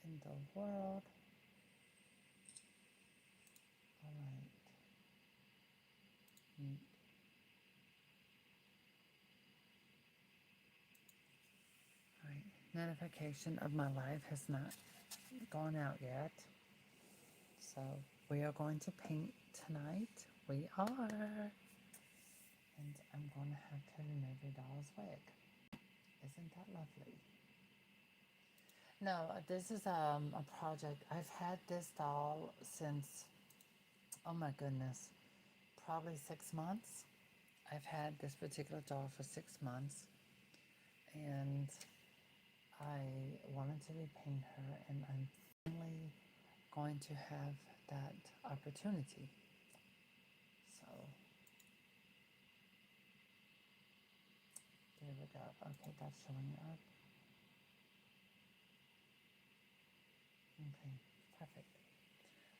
in the world? Alright. Neat. Alright. Notification of my live has not gone out yet. So we are going to paint tonight. We are. And I'm going to have to remove your doll's wig. Isn't that lovely? No, this is a project. I've had this doll since, oh my goodness, probably 6 months. I've had this particular doll for 6 months, and I wanted to repaint her, and I'm finally going to have that opportunity. So there we go. Okay, that's showing up. Okay, perfect.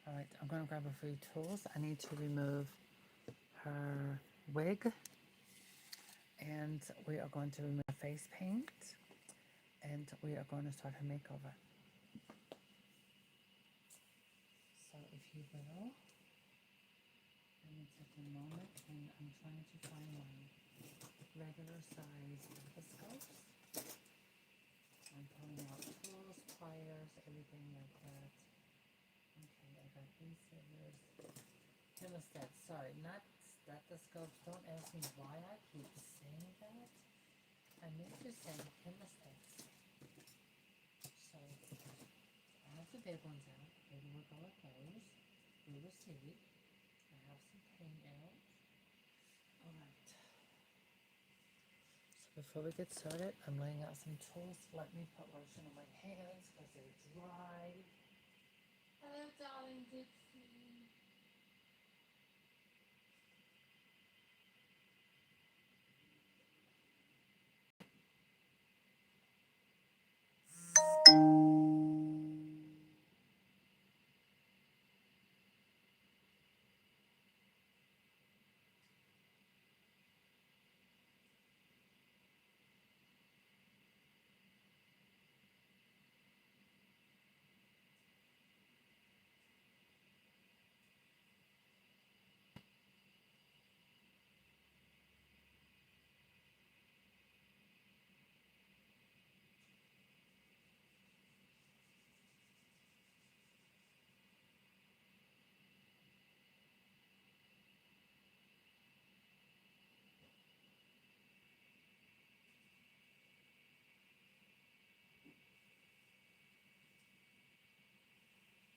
All right, I'm going to grab a few tools. I need to remove her wig, and we are going to remove her face paint, and we are going to start her makeover. So if you will, let me take a moment, and I'm trying to find my regular size stethoscopes. I'm pulling out tools, pliers, everything like that. Okay, I got these scissors. Hemostats, sorry, not stethoscopes. Don't ask me why I keep saying that. I meant to say hemostats. So I have the big ones out. Maybe we'll go with those. We will see. I have some paint out. Alright. So before we get started, I'm laying out some tools. Let me put lotion on my hands because they're dry. Hello, darling Dixie.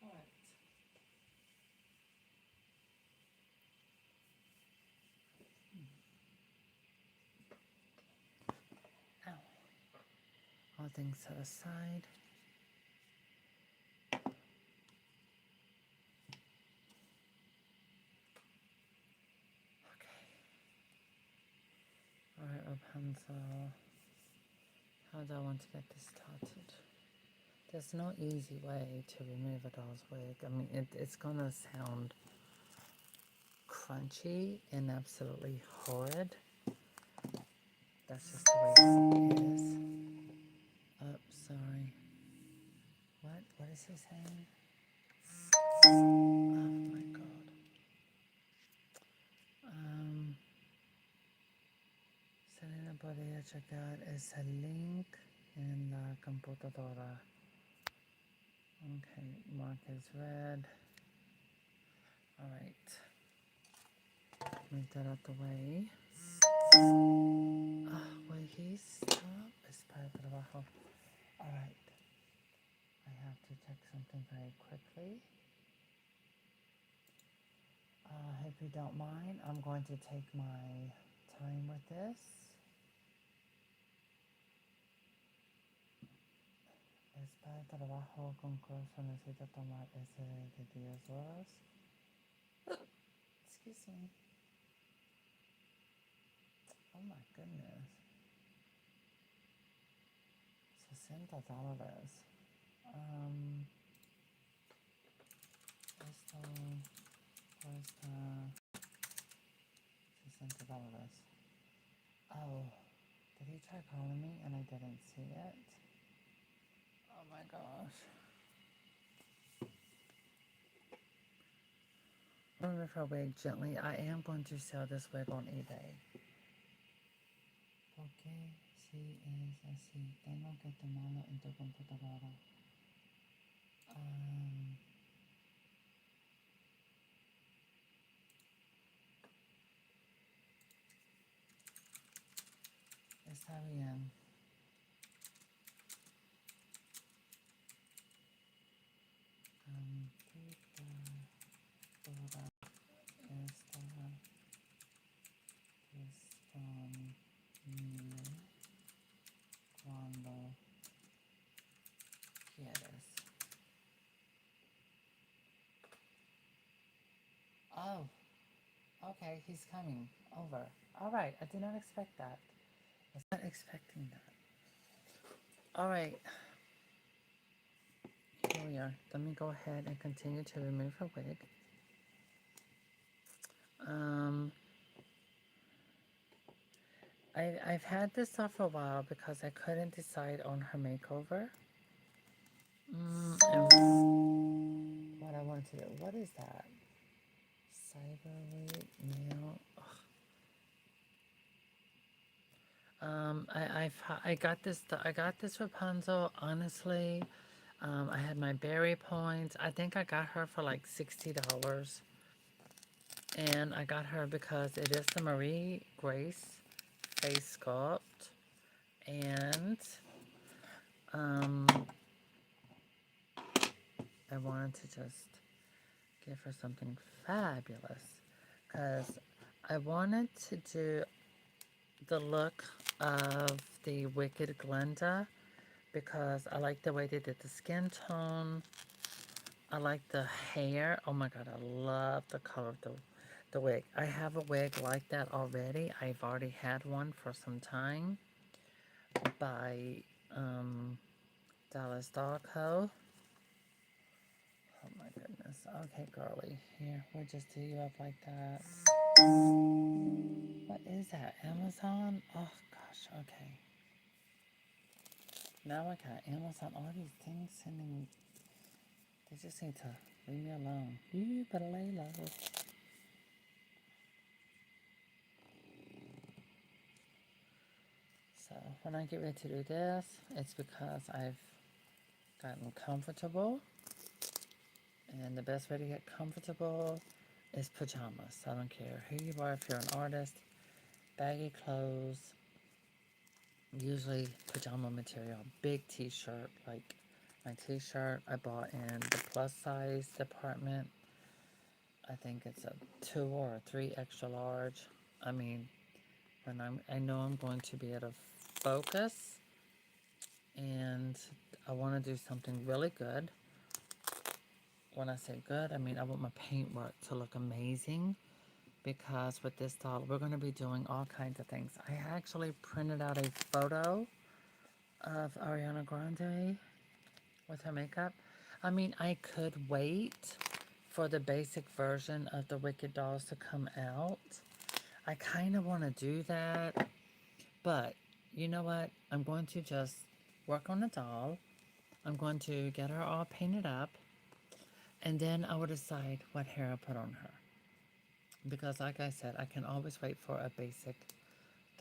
Alright. Ow. All things set aside. Okay. Alright, Rapunzel. How do I want to get this started? There's no easy way to remove a doll's wig. I mean, it's gonna sound crunchy and absolutely horrid. That's just the way it is. Oh, sorry. What? What is he saying? Oh my god. Selena podría checar ese link en la computadora. Okay, mark is red. Alright. Move that out the way. Wait, he's stop. Espera trabajo. Alright. I have to check something very quickly. If you don't mind, I'm going to take my time with this. Es para trabajo con curso, necesito tomar ese de 10 horas. Excuse me. Oh my goodness. $60. Esto cuesta $60. Oh, did he try calling me and I didn't see it? Oh my gosh. remove her wig gently. I am going to sell this wig on eBay. Porque si es así, tengo que tomarlo en tu computadora. Está bien. Computadora está disponible cuando quieres. Oh, okay, he's coming over. All right, I did not expect that. I was not expecting that. All right, here we are. Let me go ahead and continue to remove her wig. I've had this off for a while because I couldn't decide on her makeover. And what I wanted to do. What is that? Cyberweight nail. I got this Rapunzel. Honestly, I had my berry points. I think I got her for like $60, and I got her because it is the Marie Grace face sculpt, and I wanted to just give her something fabulous because I wanted to do the look of the Wicked Glenda because I like the way they did the skin tone. I like the hair. Oh my god, I love the color of the wig. I have a wig like that already. I've already had one for some time by Dallas Doll Co. Oh my goodness. Okay, girly. Here, we'll just do you up like that. What is that? Amazon? Oh gosh, okay. Now I got Amazon, all these things sending me. They just need to leave me alone. You better lay low. So when I get ready to do this, it's because I've gotten comfortable. And the best way to get comfortable is pajamas. I don't care who you are, if you're an artist, baggy clothes, usually pajama material, big t-shirt, like my t-shirt I bought in the plus size department. I think it's a 2 or a 3 extra large. I mean, when I know I'm going to be able to focus and I want to do something really good. When I say good, I mean I want my paintwork to look amazing because with this doll, we're going to be doing all kinds of things. I actually printed out a photo of Ariana Grande with her makeup. I mean, I could wait for the basic version of the Wicked dolls to come out. I kind of want to do that, but you know what? I'm going to just work on the doll. I'm going to get her all painted up, and then I will decide what hair I put on her. Because like I said, I can always wait for the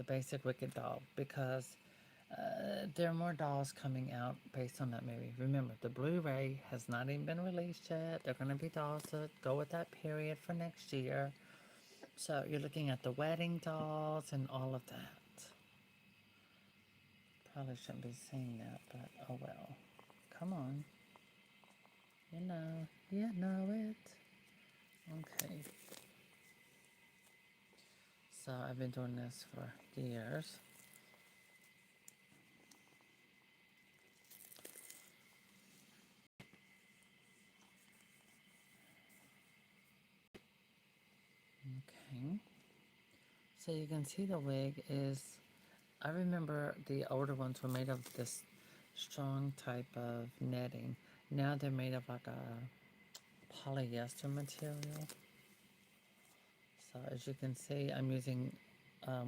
basic Wicked doll, because there are more dolls coming out based on that movie. Remember, the Blu-ray has not even been released yet. They're going to be dolls to go with that period for next year. So you're looking at the wedding dolls and all of that. Probably shouldn't be saying that, but oh well. Come on. You know it. Okay. So I've been doing this for years. Okay. So you can see the wig is, I remember the older ones were made of this strong type of netting. Now they're made of like a polyester material. So as you can see, I'm using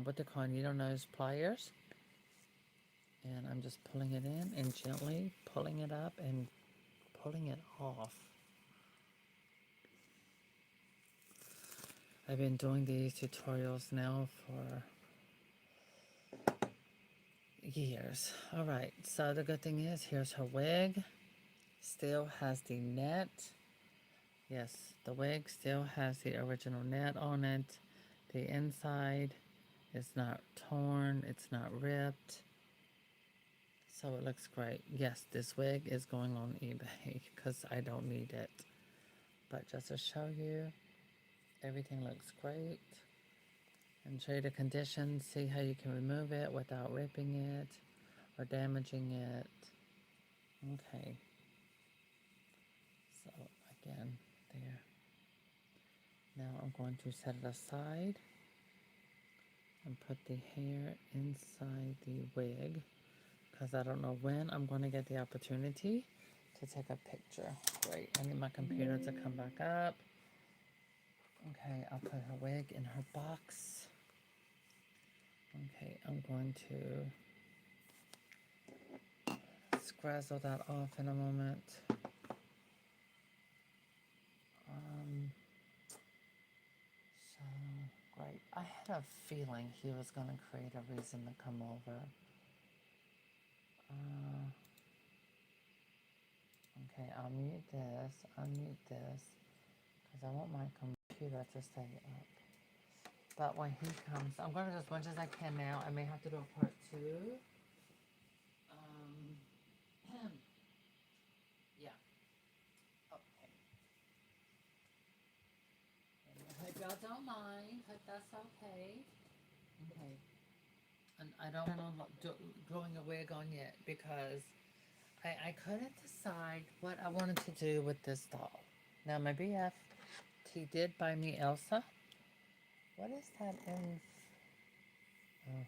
what they call needle nose pliers. And I'm just pulling it in and gently pulling it up and pulling it off. I've been doing these tutorials now for years. All right, so the good thing is, here's her wig. Still has the net. Yes, the wig still has the original net on it. The inside is not torn, it's not ripped. So it looks great. Yes, this wig is going on eBay because I don't need it. But just to show you, everything looks great. And show you the conditions, see how you can remove it without ripping it or damaging it. Okay. So again, there. Now I'm going to set it aside and put the hair inside the wig because I don't know when I'm going to get the opportunity to take a picture. Great. I need my computer to come back up. Okay, I'll put her wig in her box. Okay, I'm going to scrazzle that off in a moment. So, great. I had a feeling he was going to create a reason to come over. Okay, I'll mute this, unmute this, because I want my computer to stay up. But when he comes, I'm going to do as much as I can now. I may have to do a part 2. Yeah. Okay. I hope y'all don't mind, but that's okay. Okay. And I don't plan on growing a wig on yet because I couldn't decide what I wanted to do with this doll. Now my BF, he did buy me Elsa. What is that in? Oh.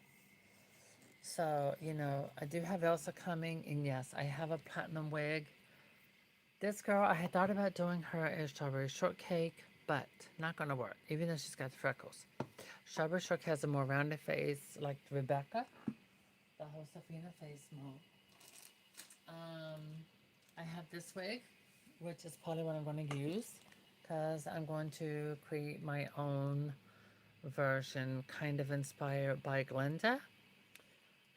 So, you know, I do have Elsa coming, and yes, I have a platinum wig. This girl, I had thought about doing her a strawberry shortcake, but not gonna work, even though she's got freckles. Strawberry shortcake has a more rounded face, like Rebecca, the whole Selena face mold. I have this wig, which is probably what I'm going to use, because I'm going to create my own version, kind of inspired by Glenda.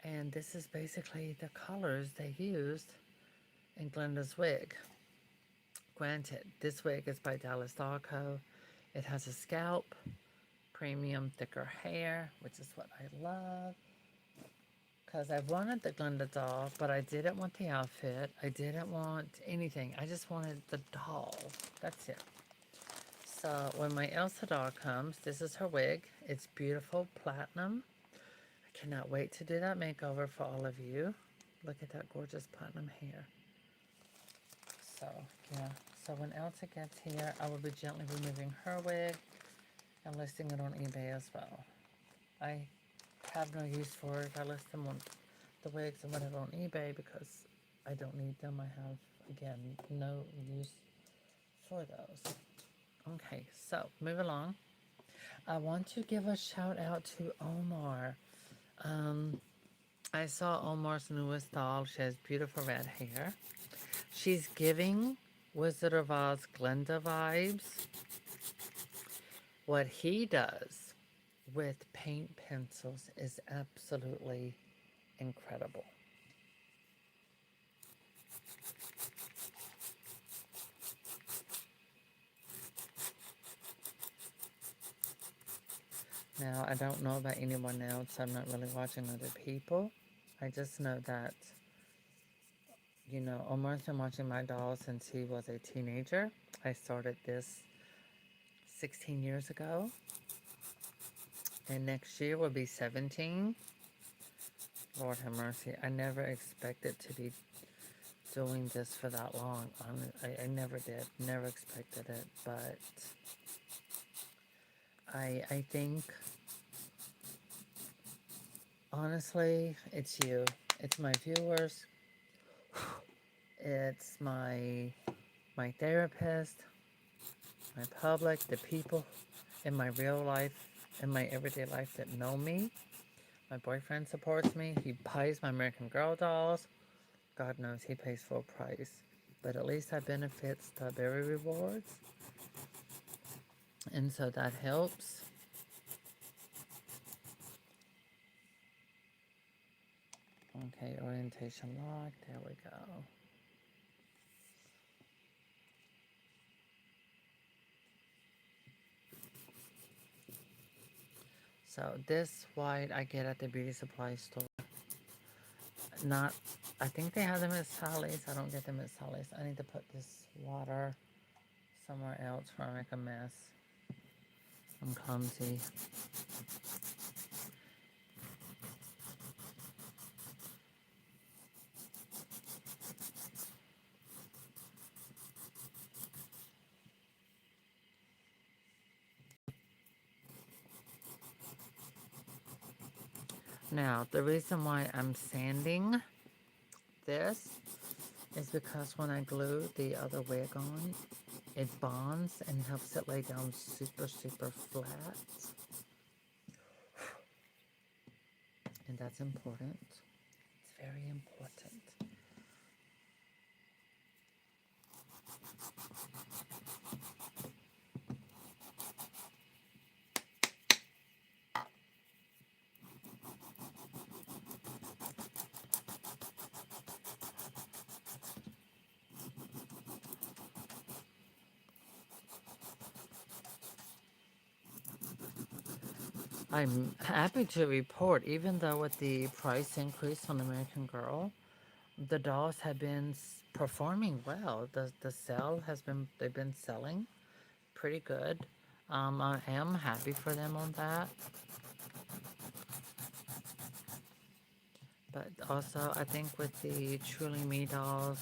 And this is basically the colors they used in Glenda's wig. Granted, this wig is by Dallas Doll Co. It has a scalp, premium thicker hair, which is what I love. Because I wanted the Glenda doll, but I didn't want the outfit. I didn't want anything. I just wanted the doll. That's it. So when my Elsa doll comes, this is her wig. It's beautiful platinum. I cannot wait to do that makeover for all of you. Look at that gorgeous platinum hair. So, yeah. So when Elsa gets here, I will be gently removing her wig and listing it on eBay as well. I have no use for it. I list them on the wigs and whatever on eBay because I don't need them. I have, again, no use for those. Okay, so move along. I want to give a shout out to Omar. I saw Omar's newest doll. She has beautiful red hair. She's giving Wizard of Oz Glenda vibes. What he does with paint pencils is absolutely incredible. Now, I don't know about anyone else. I'm not really watching other people. I just know that, you know, Omar's been watching my dolls since he was a teenager. I started this 16 years ago. And next year will be 17. Lord have mercy. I never expected to be doing this for that long. I never did. Never expected it. But I think, honestly, it's you. It's my viewers. It's my therapist, my public, the people in my real life, in my everyday life that know me. My boyfriend supports me. He buys my American Girl dolls. God knows he pays full price. But at least I benefit Strawberry Rewards. And so that helps. Okay, orientation lock. There we go. So this white I get at the beauty supply store. Not, I think they have them at Sally's. I don't get them at Sally's. I need to put this water somewhere else before I make a mess. I'm clumsy. Now, the reason why I'm sanding this is because when I glue the other wig on, it bonds and helps it lay down super, super flat. And that's important. It's very important. I'm happy to report, even though with the price increase on American Girl, the dolls have been performing well. The sale has been, they've been selling pretty good. I am happy for them on that. But also, I think with the Truly Me dolls,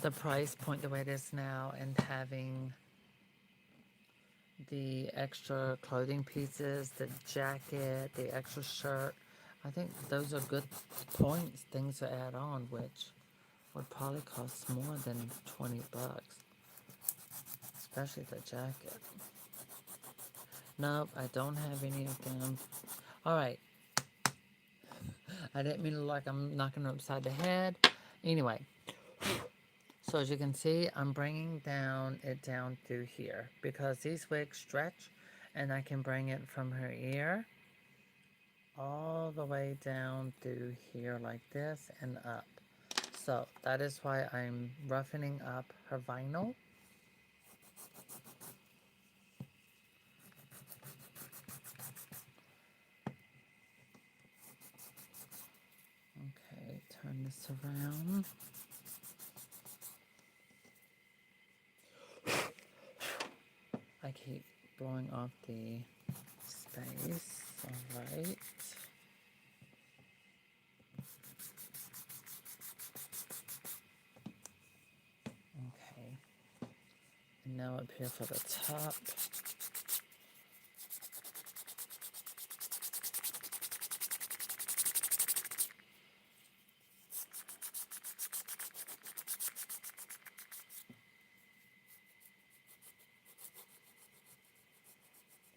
the price point the way it is now, and having the extra clothing pieces, the jacket, the extra shirt, I think those are good points, things to add on, which would probably cost more than 20 bucks, especially the jacket. Nope, I don't have any of them. All right. I didn't mean to look like I'm knocking her upside the head. Anyway, so as you can see, I'm bringing it down through here because these wigs stretch, and I can bring it from her ear all the way down through here like this and up. So that is why I'm roughening up her vinyl. Okay, turn this around. I keep blowing off the space. All right. Okay. And now up here for the top.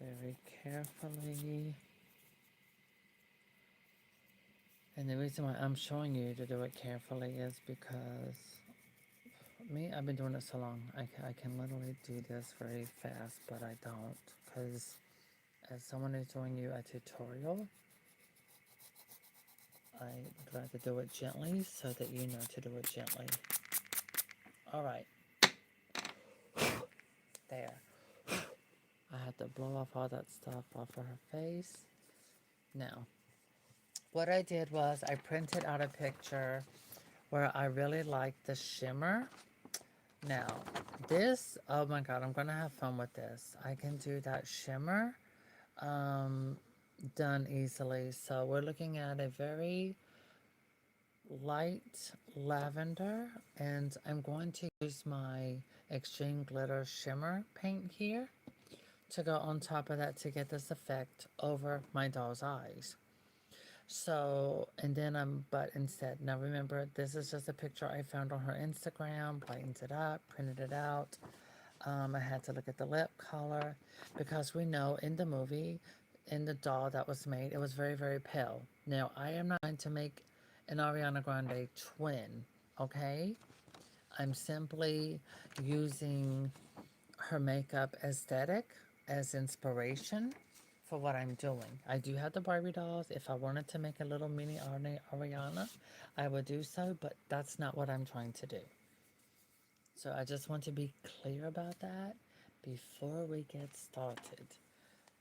Very carefully. And the reason why I'm showing you to do it carefully is because me, I've been doing it so long. I can literally do this very fast, but I don't. Because as someone is showing you a tutorial, I'd rather do it gently so that you know to do it gently. Alright. There. I had to blow off all that stuff off of her face. Now, what I did was I printed out a picture where I really like the shimmer. Now, this, oh my god, I'm going to have fun with this. I can do that shimmer done easily. So we're looking at a very light lavender, and I'm going to use my Extreme Glitter Shimmer paint here to go on top of that to get this effect over my doll's eyes. So, and then but instead, now remember, this is just a picture I found on her Instagram, brightened it up, printed it out. I had to look at the lip color because we know in the movie, in the doll that was made, it was very, very pale. Now, I am not trying to make an Ariana Grande twin, okay? I'm simply using her makeup aesthetic as inspiration for what I'm doing. I do have the Barbie dolls. If I wanted to make a little mini Ariana, I would do so, but that's not what I'm trying to do. So I just want to be clear about that before we get started.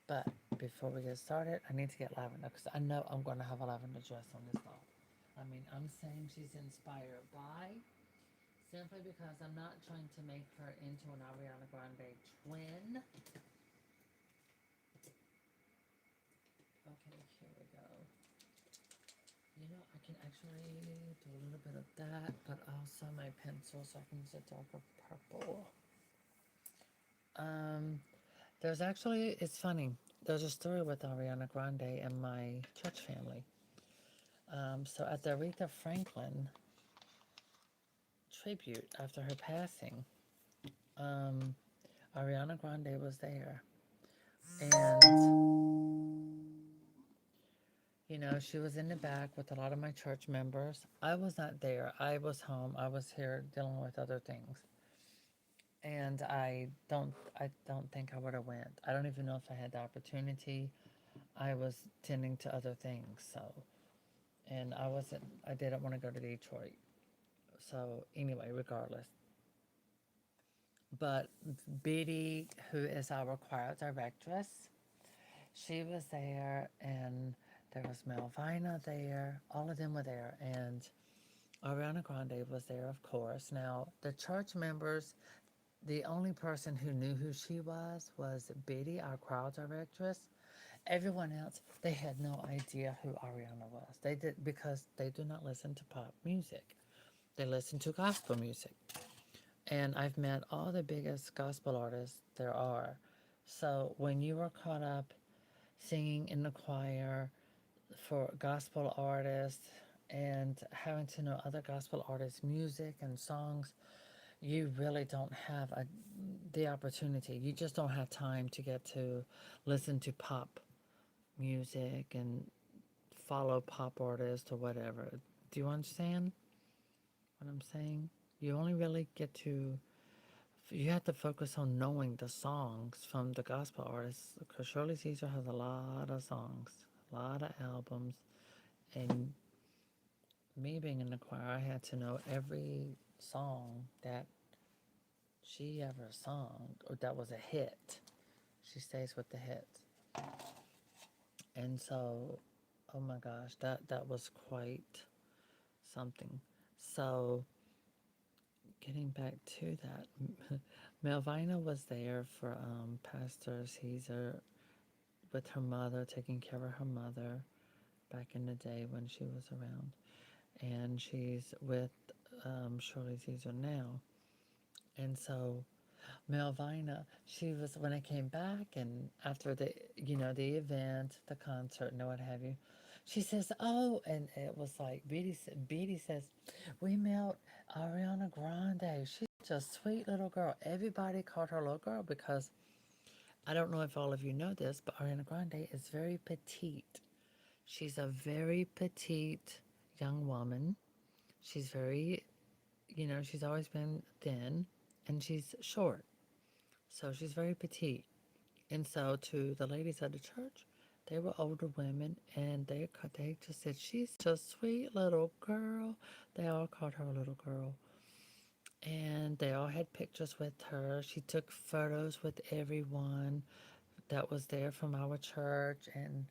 But before we get started, I need to get lavender because I know I'm going to have a lavender dress on this doll. I mean, I'm saying she's inspired by simply because I'm not trying to make her into an Ariana Grande twin. Okay, here we go. You know, I can actually do a little bit of that, but also my pencil so I can use a darker purple. Um, there's actually, it's funny. There's a story with Ariana Grande and my church family. So at the Aretha Franklin tribute after her passing, um, Ariana Grande was there. And, you know, she was in the back with a lot of my church members. I was not there. I was home. I was here dealing with other things. And I don't think I would have went. I don't even know if I had the opportunity. I was tending to other things, so and I didn't want to go to Detroit. So anyway, regardless. But Biddy, who is our choir directress, she was there, and there was Melvina there. All of them were there, and Ariana Grande was there, of course. Now, the church members, the only person who knew who she was Biddy, our choir directress. Everyone else, they had no idea who Ariana was. They did because they do not listen to pop music. They listen to gospel music. And I've met all the biggest gospel artists there are. So when you are caught up singing in the choir for gospel artists and having to know other gospel artists' music and songs, you really don't have the opportunity. You just don't have time to get to listen to pop music and follow pop artists or whatever. Do you understand what I'm saying? You only really get to, you have to focus on knowing the songs from the gospel artists because Shirley Caesar has a lot of songs, a lot of albums. And me being in the choir, I had to know every song that she ever sung or that was a hit. She stays with the hits. And so, oh my gosh, that was quite something. So, getting back to that, Melvina was there for Pastor Caesar with her mother, taking care of her mother back in the day when she was around. And she's with Shirley Caesar now. And so Melvina, she was when I came back and after the event, the concert and what have you, she says, "Oh," and it was like Beatty says, "We met Ariana Grande. She's a sweet little girl." Everybody called her little girl because I don't know if all of you know this, but Ariana Grande is very petite. She's a very petite young woman. She's very, she's always been thin and she's short. So she's very petite. And so to the ladies at the church, they were older women and they just said, "She's such a sweet little girl." They all called her a little girl. And they all had pictures with her. She took photos with everyone that was there from our church. And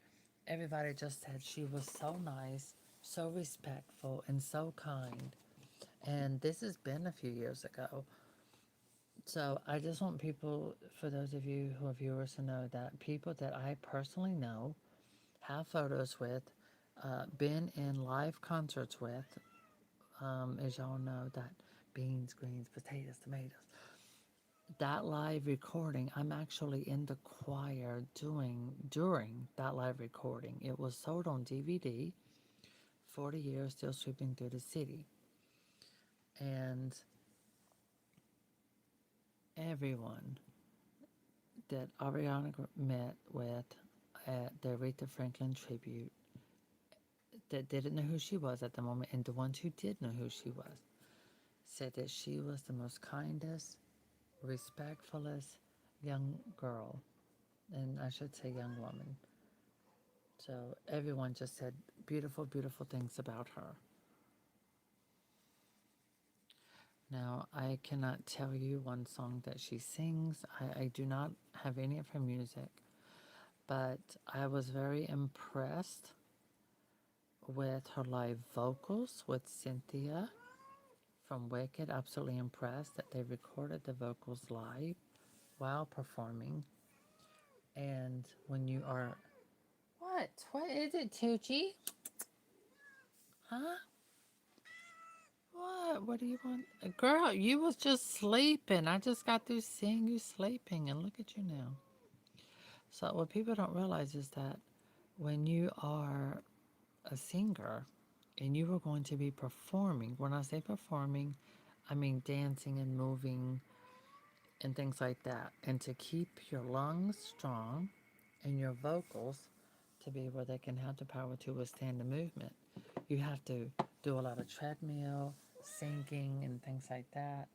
everybody just said she was so nice, so respectful, and so kind. And this has been a few years ago. So I just want people, for those of you who are viewers, to know that people that I personally know, have photos with, been in live concerts with, as y'all know, that beans, greens, potatoes, tomatoes. That live recording, I'm actually in the choir doing during that live recording. It was sold on DVD, 40 years still sweeping through the city. And everyone that Ariana met with at the Aretha Franklin tribute that didn't know who she was at the moment, and the ones who did know who she was, said that she was the most kindest, respectfulest young girl. and I should say young woman. So everyone just said beautiful, beautiful things about her. Now, I cannot tell you one song that she sings. I do not have any of her music, but I was very impressed with her live vocals with Cynthia from Wicked. Absolutely impressed that they recorded the vocals live while performing. And when you are. What? What is it, Tucci? Huh? What? What do you want? Girl, you was just sleeping. I just got through seeing you sleeping, and look at you now. So, what people don't realize is that when you are a singer and you are going to be performing, when I say performing, I mean dancing and moving and things like that. And to keep your lungs strong and your vocals to be where they can have the power to withstand the movement, you have to do a lot of treadmill, singing, and things like that.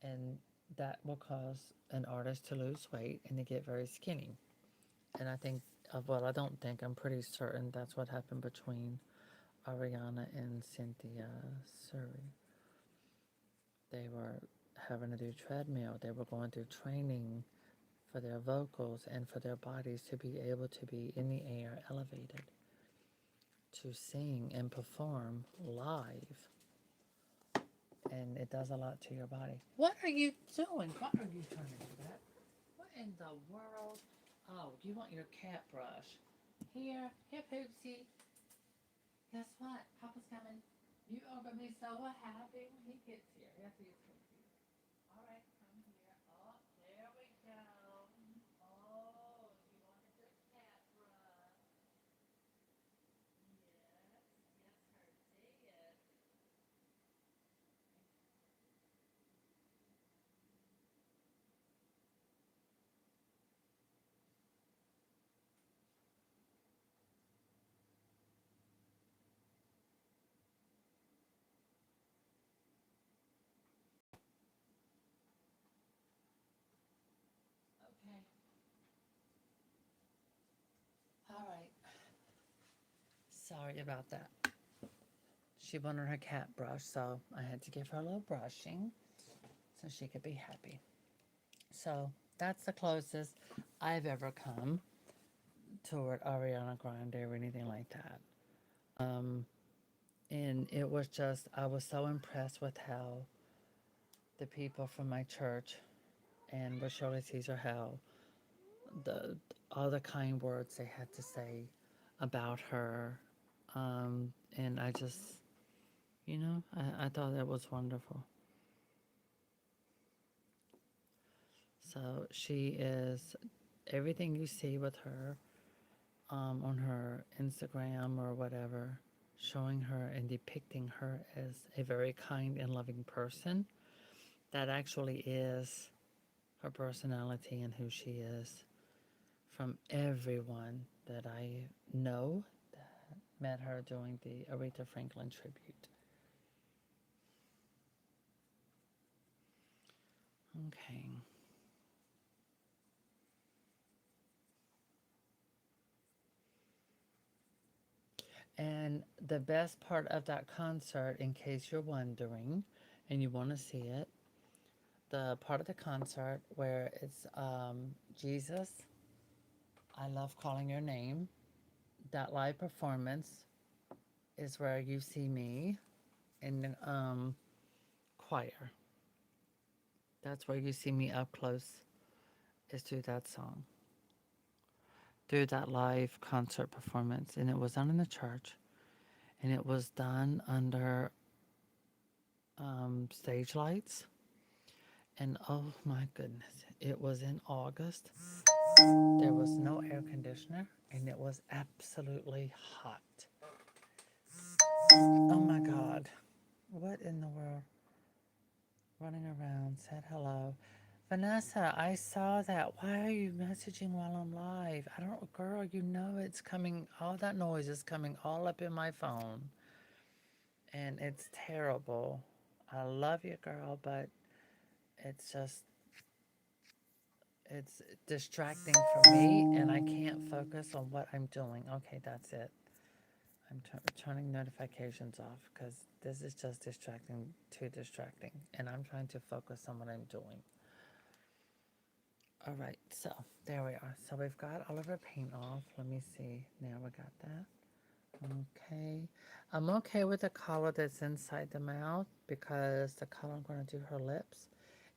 And that will cause an artist to lose weight and to get very skinny. And I think, well, I don't think, I'm pretty certain that's what happened between Ariana and Cynthia Surrey. They were having to do treadmill, they were going through training for their vocals and for their bodies to be able to be in the air, elevated, to sing and perform live. And it does a lot to your body. What are you doing? What are you trying to do that? What in the world? Oh, you want your cat brush. Here, here, Poopsie. Guess what? Papa's coming. You are gonna be so happy when he gets here. Yes, he is so cute. All right, come here. Oh, there we go. Oh, you wanted your cat brush. Yes, yes, her did. Okay. All right. Sorry about that. She wanted her cat brush, so I had to give her a little brushing so she could be happy. So that's the closest I've ever come toward Ariana Grande or anything like that. Um, and it was just, I was so impressed with how the people from my church and with Shirley Caesar, how the all the kind words they had to say about her. And I just, I thought that was wonderful. So she is everything you see with her on her Instagram or whatever, showing her and depicting her as a very kind and loving person. That actually is her personality and who she is from everyone that I know that met her during the Aretha Franklin tribute. Okay. And the best part of that concert, in case you're wondering and you want to see it, the part of the concert where it's Jesus, I love calling your name. That live performance is where you see me in the choir. That's where you see me up close, is through that song, through that live concert performance. And it was done in the church, and it was done under stage lights. And oh my goodness, it was in August. There was no air conditioner, and it was absolutely hot. Oh my God. What in the world? Running around, said hello. Vanessa, I saw that. Why are you messaging while I'm live? I don't, girl, you know it's coming, all that noise is coming all up in my phone. And it's terrible. I love you, girl, but it's just, It's distracting for me, and I can't focus on what I'm doing. Okay, that's it. I'm turning notifications off because this is just distracting, too distracting, and I'm trying to focus on what I'm doing. All right, so there we are. So we've got all of our paint off. Let me see. Now we got that. Okay. I'm okay with the color that's inside the mouth because the color I'm going to do her lips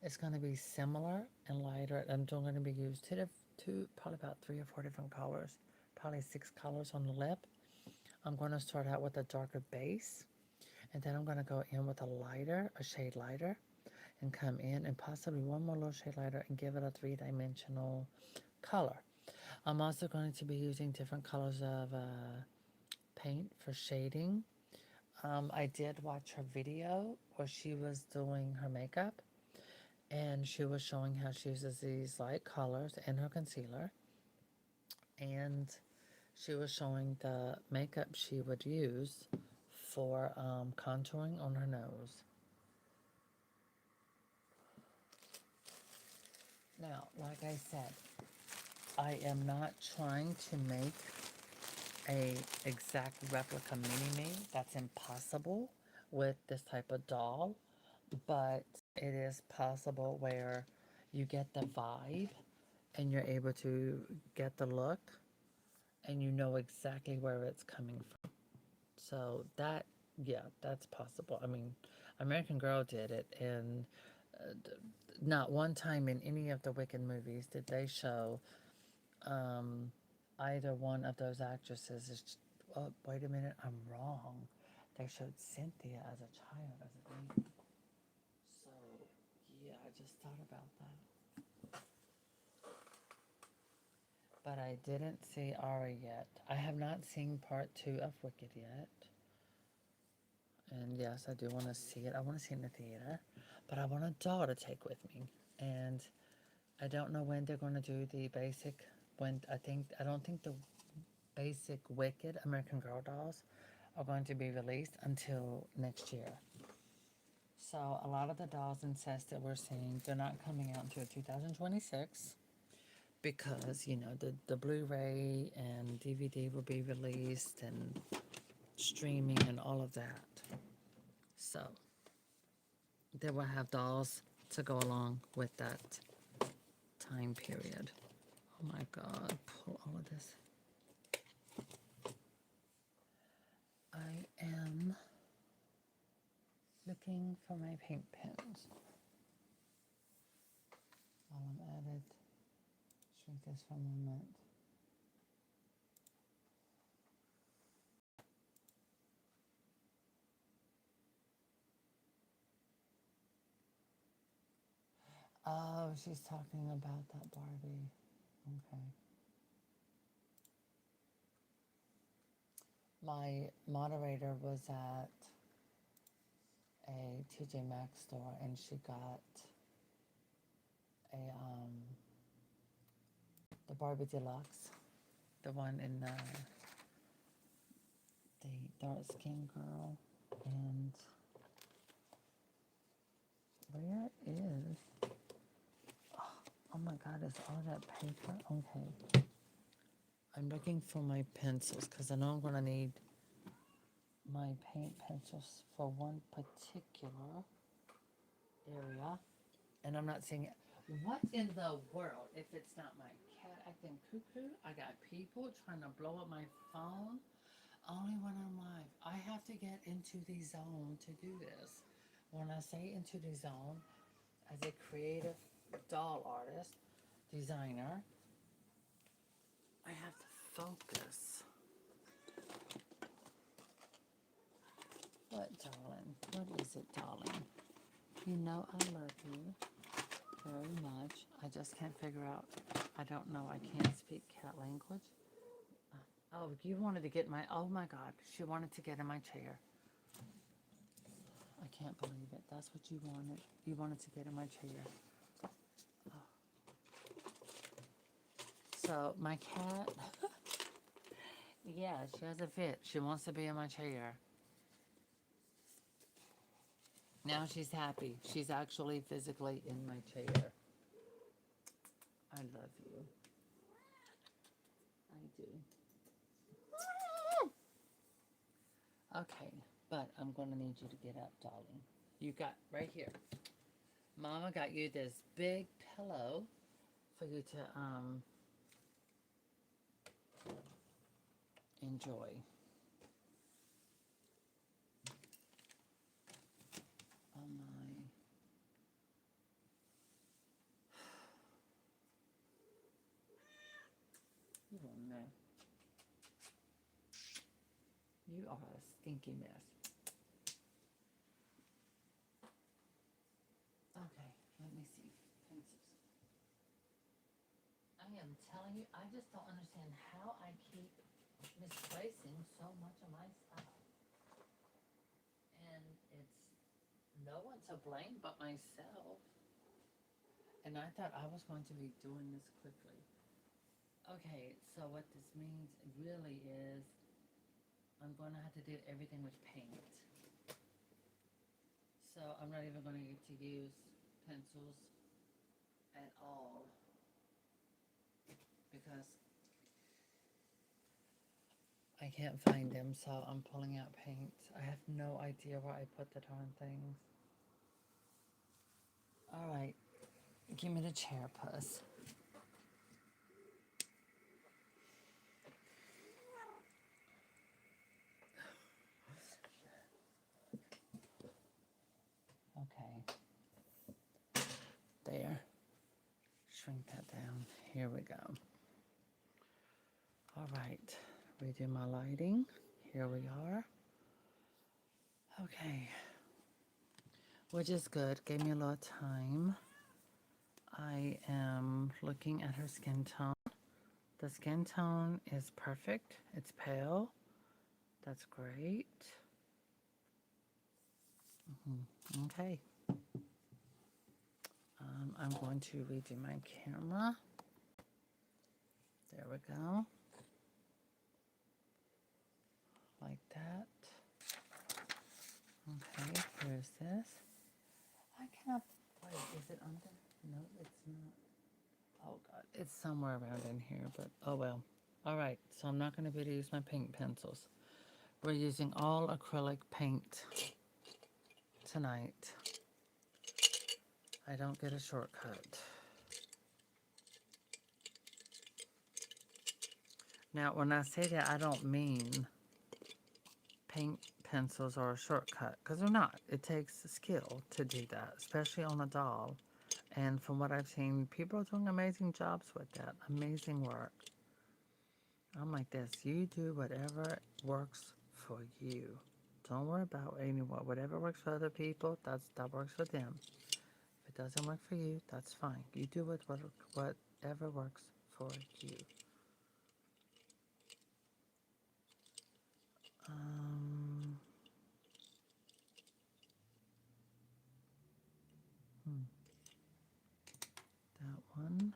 is going to be similar and lighter. I'm going to be used probably about 3 or 4 different colors, probably 6 colors on the lip. I'm going to start out with a darker base, and then I'm going to go in with a shade lighter, and come in and possibly one more little shade lighter and give it a three-dimensional color. I'm also going to be using different colors of paint for shading. I did watch her video where she was doing her makeup, and she was showing how she uses these light colors in her concealer, and she was showing the makeup she would use for contouring on her nose. Now, like I said, I am not trying to make a exact replica mini-me. That's impossible with this type of doll, but it is possible where you get the vibe and you're able to get the look and you know exactly where it's coming from. So that, yeah, that's possible. I mean, American Girl did it, and uh, not one time in any of the Wicked movies did they show um, either one of those actresses is. Oh, wait a minute, I'm wrong. They showed Cynthia as a child, as a baby. So, yeah, I just thought about that. But I didn't see Ari yet. I have not seen part 2 of Wicked yet. And yes, I do want to see it. I want to see it in the theater. But I want a doll to take with me. And I don't know when they're going to do the basic. I don't think the basic Wicked American Girl dolls are going to be released until next year. So a lot of the dolls and sets that we're seeing, they're not coming out until 2026 because, the Blu-ray and DVD will be released and streaming and all of that. So they will have dolls to go along with that time period. Oh my God, pull all of this. I am looking for my paint pens. While I'm at it, shrink this for a moment. Oh, she's talking about that Barbie. Okay. My moderator was at a TJ Maxx store and she got the Barbie Deluxe, the one in the dark skin girl. And where is? Oh my God! Is all that paper? Okay. I'm looking for my pencils because I know I'm gonna need my paint pencils for one particular area, and I'm not seeing it. What in the world? If it's not my cat acting cuckoo, I got people trying to blow up my phone. Only when I'm live. I have to get into the zone to do this. When I say into the zone, as a creative doll artist, designer, I have to focus. What, darling? What is it, darling? You know I love you very much. I just can't figure out. I don't know. I can't speak cat language. Oh, you wanted to get my. Oh my God. She wanted to get in my chair. I can't believe it. That's what you wanted. You wanted to get in my chair. Oh. So, my cat. Yeah, she has a fit. She wants to be in my chair. Now she's happy. She's actually physically in my chair. I love you. I do. Okay, but I'm going to need you to get up, darling. You got right here. Mama got you this big pillow for you to enjoy. Oh my. You are a mess. You are a stinky mess. Okay, let me see. Pencils. I am telling you, I just don't understand how I keep misplacing so much of my stuff. And it's no one to blame but myself. And I thought I was going to be doing this quickly. Okay, so what this means really is I'm going to have to do everything with paint. So I'm not even going to get to use pencils at all because I can't find them, so I'm pulling out paint. I have no idea where I put the darn things. All right, give me the chair, puss. Okay, there. Shrink that down. Here we go. All right, redo my lighting. Here we are. Okay, which is good. Gave me a lot of time. I am looking at her skin tone. The skin tone is perfect. It's pale. That's great. Okay. I'm going to redo my camera. There we go. Like that. Okay, here's this. I cannot, wait, is it under? No, it's not. Oh God, it's somewhere around in here, but oh well. All right, so I'm not going to be able to use my pink pencils. We're using all acrylic paint tonight. I don't get a shortcut. Now, when I say that, I don't mean paint pencils are a shortcut, because they're not. It takes skill to do that, especially on a doll. And from what I've seen, people are doing amazing jobs with that. Amazing work. I'm like this. You do whatever works for you. Don't worry about anyone. Whatever works for other people, that works for them. If it doesn't work for you, that's fine. You do whatever works for you. That one.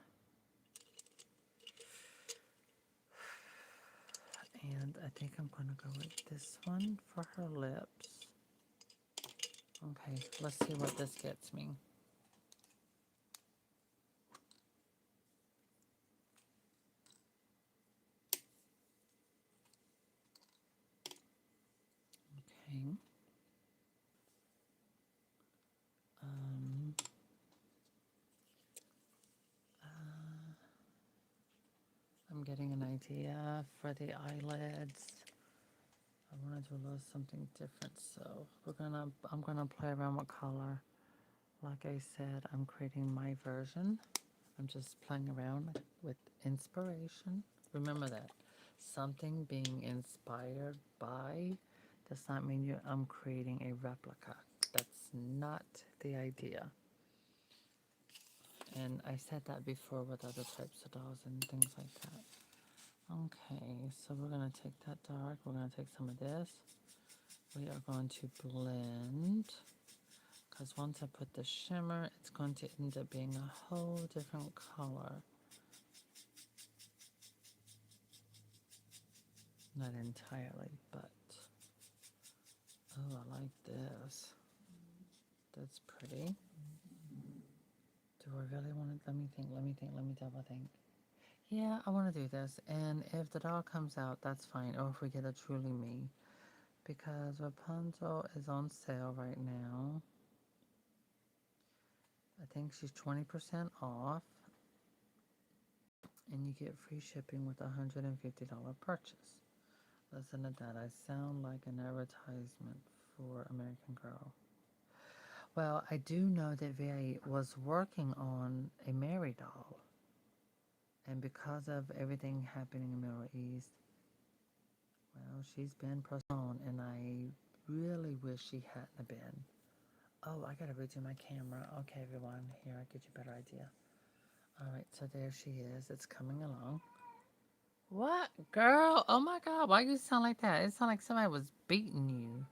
And I think I'm going to go with this one for her lips. Okay, let's see what this gets me. Okay. I'm getting an idea for the eyelids. I want to do a little something different, so I'm gonna play around with color. Like I said, I'm creating my version. I'm just playing around with inspiration. Remember that. Something being inspired by does not mean I'm creating a replica. That's not the idea. And I said that before with other types of dolls and things like that. Okay, so we're going to take that dark. We're going to take some of this. We are going to blend. Because once I put the shimmer, it's going to end up being a whole different color. Not entirely, but... Oh, I like this. That's pretty. Do I really want to? Let me double think. Yeah, I want to do this. And if the doll comes out, that's fine. Or if we get a truly me. Because Rapunzel is on sale right now. I think she's 20% off. And you get free shipping with a $150 purchase. Listen to that. I sound like an advertisement for American Girl. Well, I do know that VA was working on a Mary doll. And because of everything happening in the Middle East, well, she's been postponed, and I really wish she hadn't been. Oh, I gotta redo my camera. Okay, everyone, here, I'll get you a better idea. All right, so there she is. It's coming along. What? Girl, oh my God, why you sound like that? It sounded like somebody was beating you.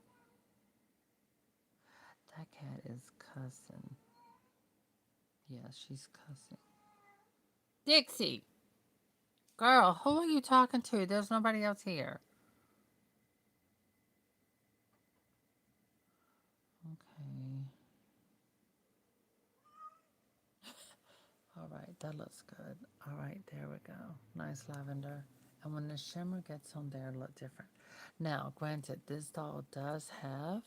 That cat is cussing. Yeah, she's cussing. Dixie! Girl, who are you talking to? There's nobody else here. Okay. All right, that looks good. All right, there we go. Nice lavender. And when the shimmer gets on there, it'll look different. Now, granted, this doll does have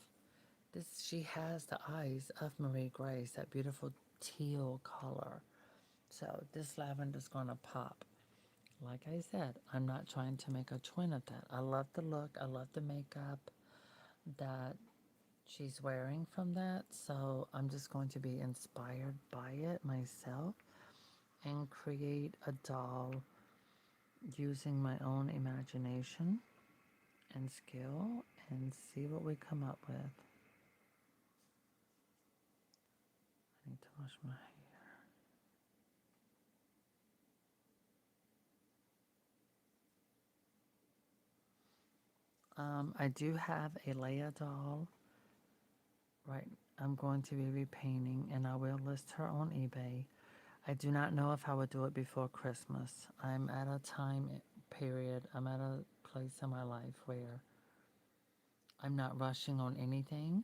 this. She has the eyes of Marie Grace, that beautiful teal color. So this lavender's gonna pop. Like I said, I'm not trying to make a twin of that. I love the look. I love the makeup that she's wearing from that. So I'm just going to be inspired by it myself and create a doll using my own imagination and skill and see what we come up with. I need to wash my hair. I do have a Leia doll. Right, I'm going to be repainting, and I will list her on eBay. I do not know if I would do it before Christmas. I'm at a time period, I'm at a place in my life where I'm not rushing on anything,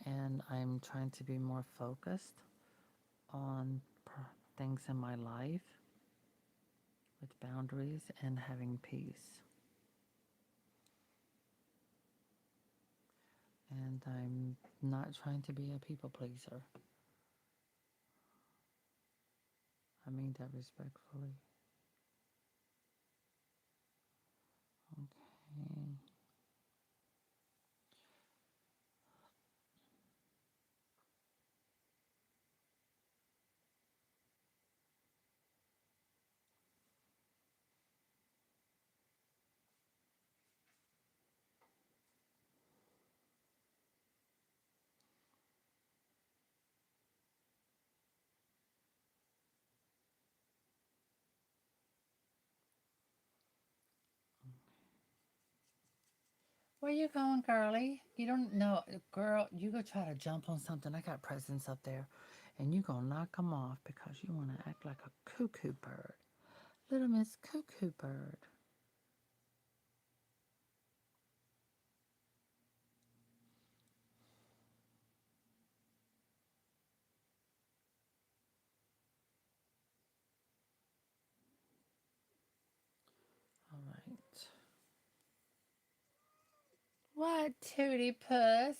and I'm trying to be more focused on things in my life with boundaries and having peace. And I'm not trying to be a people pleaser. I mean that respectfully. Okay. Where you going, girlie? You don't know, girl. You go try to jump on something. I got presents up there, and you gonna knock them off because you want to act like a cuckoo bird, little Miss Cuckoo Bird. All right. What, Tootie Puss?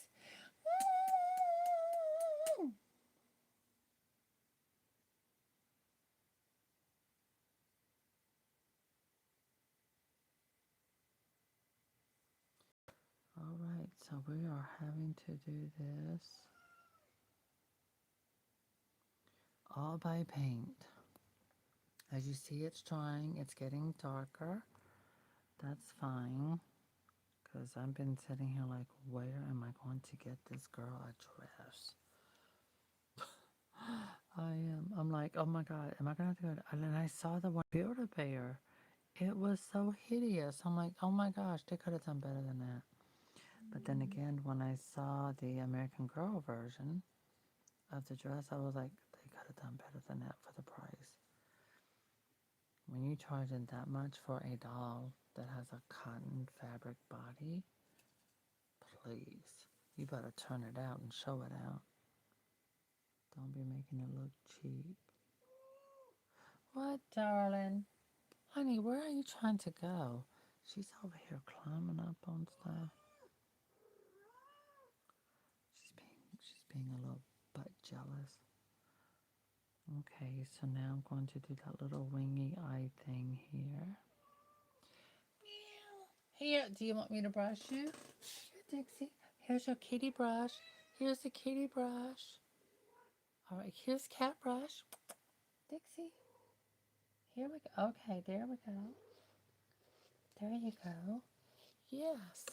All right. So we are having to do this all by paint. As you see, it's drying. It's getting darker. That's fine. Because I've been sitting here like, where am I going to get this girl a dress? I am. I'm like, oh my God, am I going to do it? And then I saw the one Build-A-Bear. It was so hideous. I'm like, oh my gosh, they could have done better than that. But then again, when I saw the American Girl version of the dress, I was like, they could have done better than that for the price. When you charge it that much for a doll that has a cotton fabric body, please, you better turn it out and show it out. Don't be making it look cheap. What, darling? Honey, where are you trying to go? She's over here climbing up on stuff. She's being a little butt jealous. Okay, so now I'm going to do that little wingy eye thing here. Meow. Here, do you want me to brush you? Here, Dixie. Here's your kitty brush. Here's the kitty brush. All right, here's cat brush. Dixie. Here we go. Okay, there we go. There you go. Yes.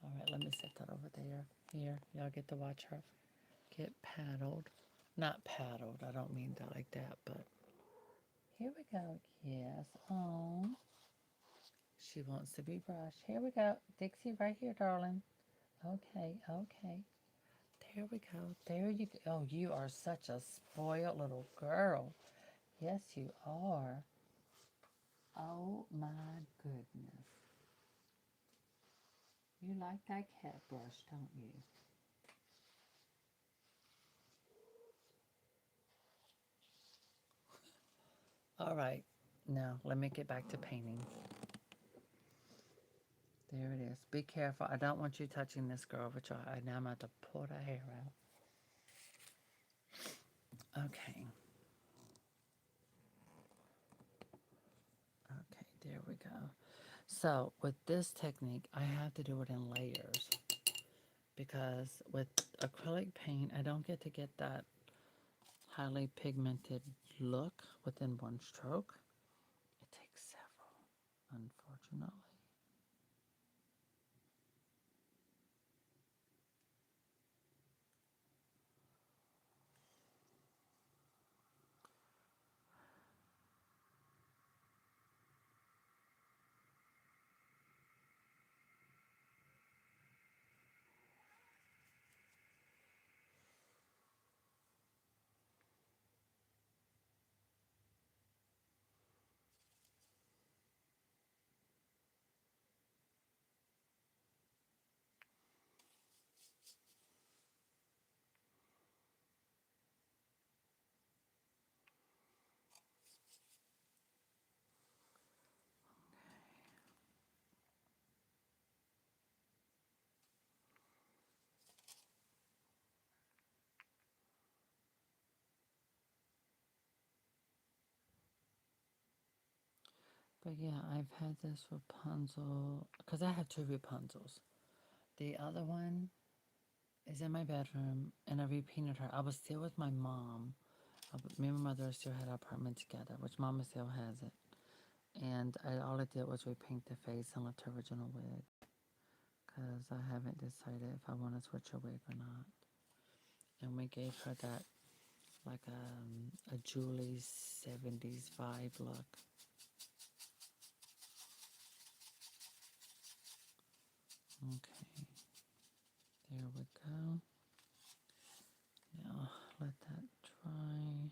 All right, let me set that over there. Here, y'all get to watch her get paddled. Not paddled, I don't mean that like that, but here we go. Yes. Oh, she wants to be brushed. Here we go. Dixie, right here, darling. Okay, okay. There we go. There you go. Oh, you are such a spoiled little girl. Yes, you are. Oh, my goodness. You like that cat brush, don't you? All right. Now, let me get back to painting. There it is. Be careful. I don't want you touching this girl with your eye. Now I'm about to pull the hair out. Okay. Okay, there we go. So, with this technique, I have to do it in layers. Because with acrylic paint, I don't get to get that highly pigmented look within one stroke. It takes several, unfortunately. But yeah, I've had this Rapunzel, because I have two Rapunzels. The other one is in my bedroom, and I repainted her. I was still with my mom. Me and my mother still had our apartment together, which Mama still has it. And all I did was repaint the face and left her original wig. Because I haven't decided if I want to switch her wig or not. And we gave her that, like a Julie 70s vibe look. Okay. There we go. Now, let that dry.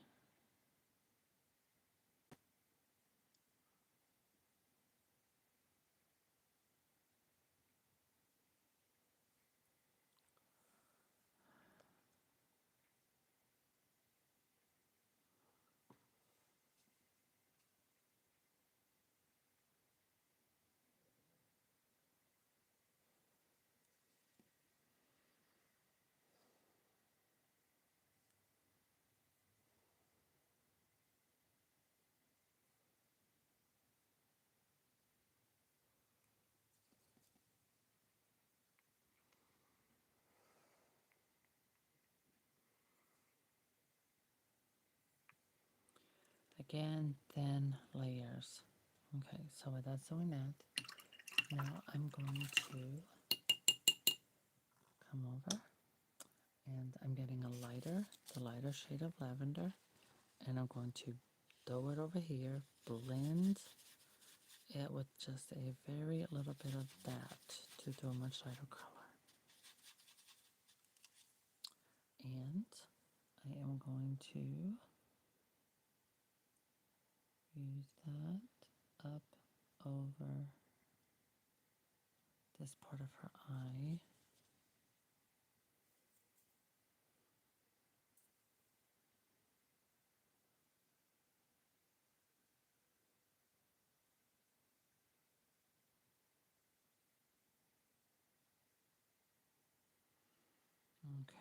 Again, thin layers. Okay, so while that's doing that, now I'm going to come over and I'm getting the lighter shade of lavender, and I'm going to throw it over here, blend it with just a very little bit of that to do a much lighter color. And I am going to use that up over this part of her eye. Okay.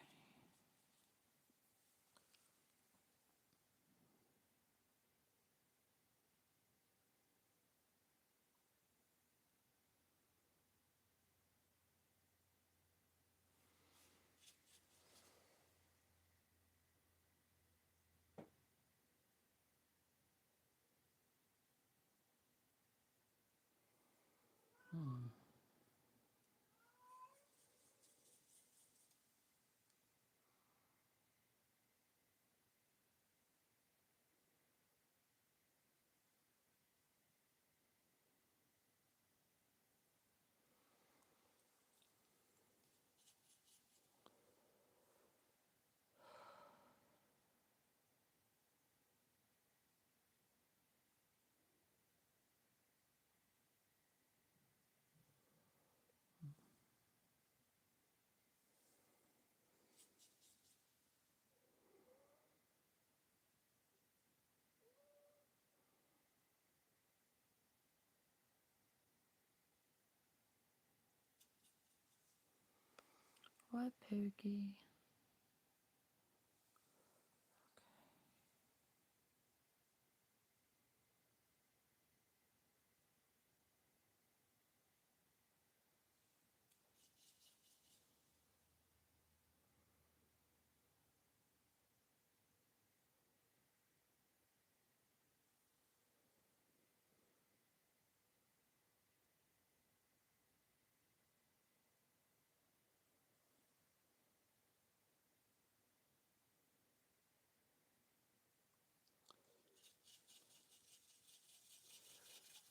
What, Pookie?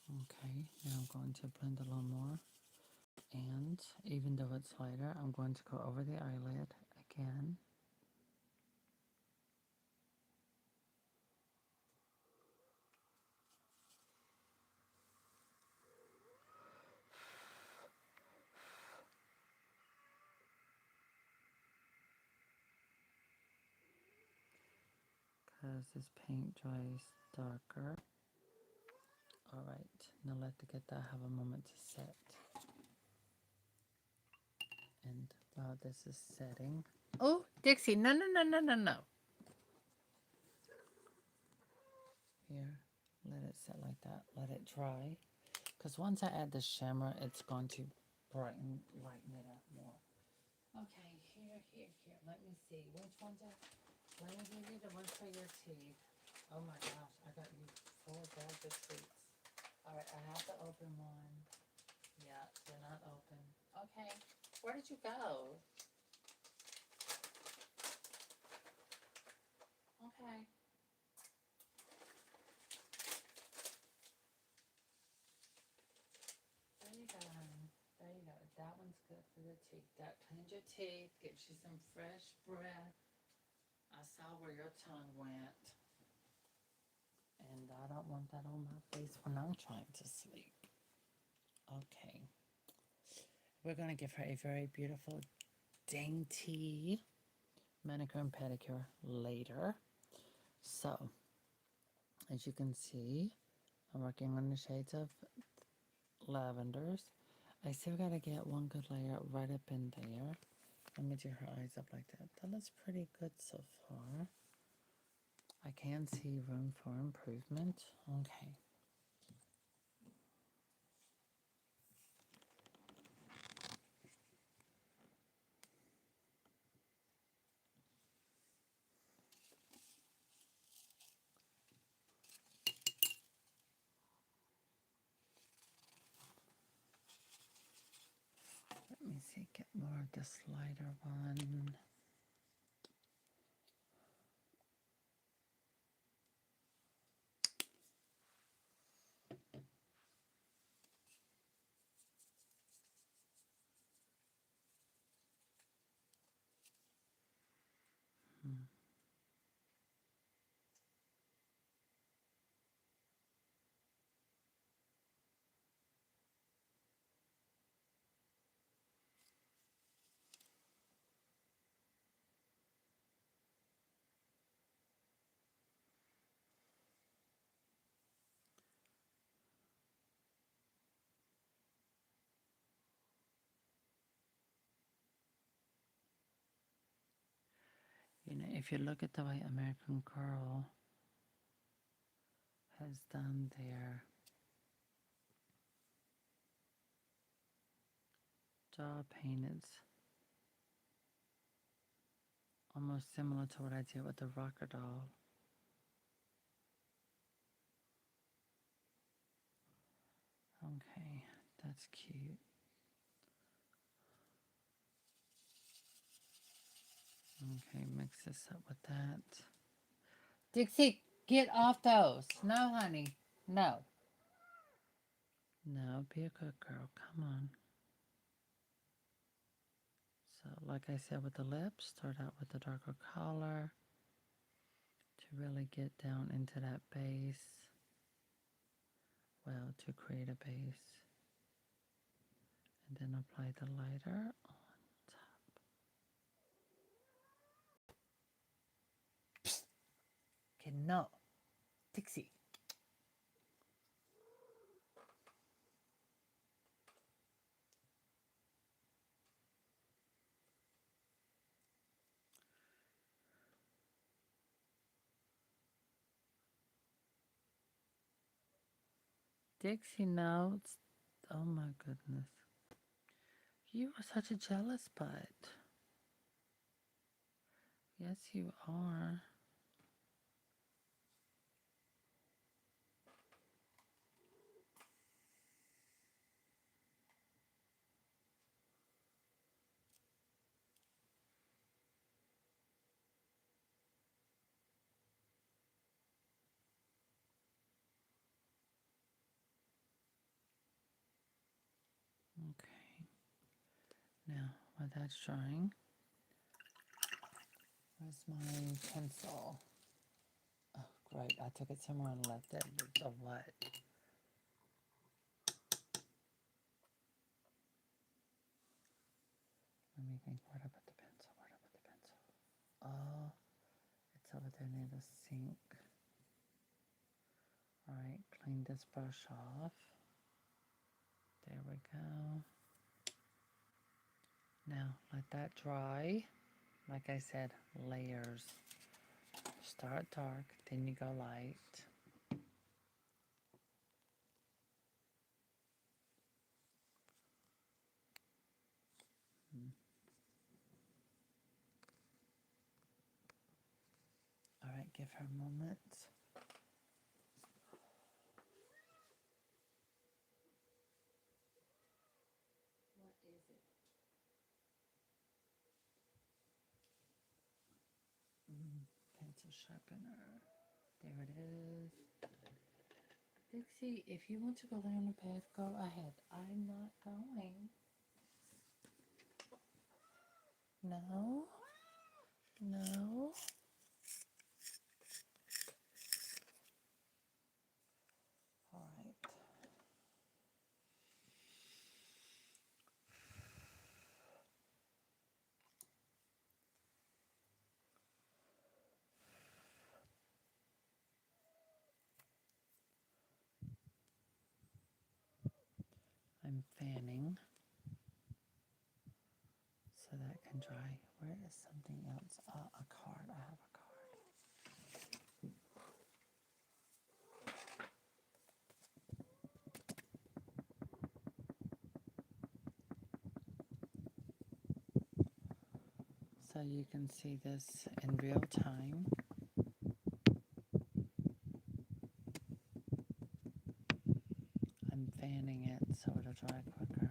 Okay, now I'm going to blend a little more. And even though it's lighter, I'm going to go over the eyelid again. Because this paint dries darker. Alright, now let that have a moment to set. And while this is setting... Oh, Dixie, no, no, no, no, no, no. Here, let it set like that. Let it dry. Because once I add the shimmer, it's going to lighten it up more. Okay, here. Let me see. Which one to... Let me give you the one for your teeth. Oh my gosh, I got you 4 bags of treats. Alright, I have the open one. Yeah, they're not open. Okay, where did you go? Okay. There you go, honey. There you go. That one's good for the teeth. That cleans your teeth, gives you some fresh breath. I saw where your tongue went. And I don't want that on my face when I'm trying to sleep. Okay. We're going to give her a very beautiful, dainty manicure and pedicure later. So, as you can see, I'm working on the shades of lavenders. I still got to get one good layer right up in there. Let me do her eyes up like that. That looks pretty good so far. I can see room for improvement. Okay. Let me see, get more of this lighter one. if you look at the way American Girl has done their jaw paint, it's almost similar to what I did with the rocker doll. Okay, that's cute. Okay, mix this up with that. Dixie, get off those. No, honey. No. No, be a good girl. Come on. So, like I said with the lips, start out with the darker color to really get down into that base. Well, to create a base. And then apply the lighter on top. Okay, no. Dixie. Dixie notes. Oh my goodness. You are such a jealous butt. Yes, you are. Okay. Now, while that's drying, where's my pencil? Oh, great. I took it somewhere and left it. So what? Let me think. Where'd I put the pencil? Where'd I put the pencil? Oh, it's over there near the sink. All right, clean this brush off. There we go. Now, let that dry. Like I said, layers. Start dark, then you go light. All right, give her a moment. What is it? Pencil sharpener. There it is. Dixie, if you want to go lay on the bed, go ahead. I'm not going. No. No. All right. I'm fanning so that can dry. Where is something else? A card. I have a card. So you can see this in real time. I'm fanning it so it'll dry quicker.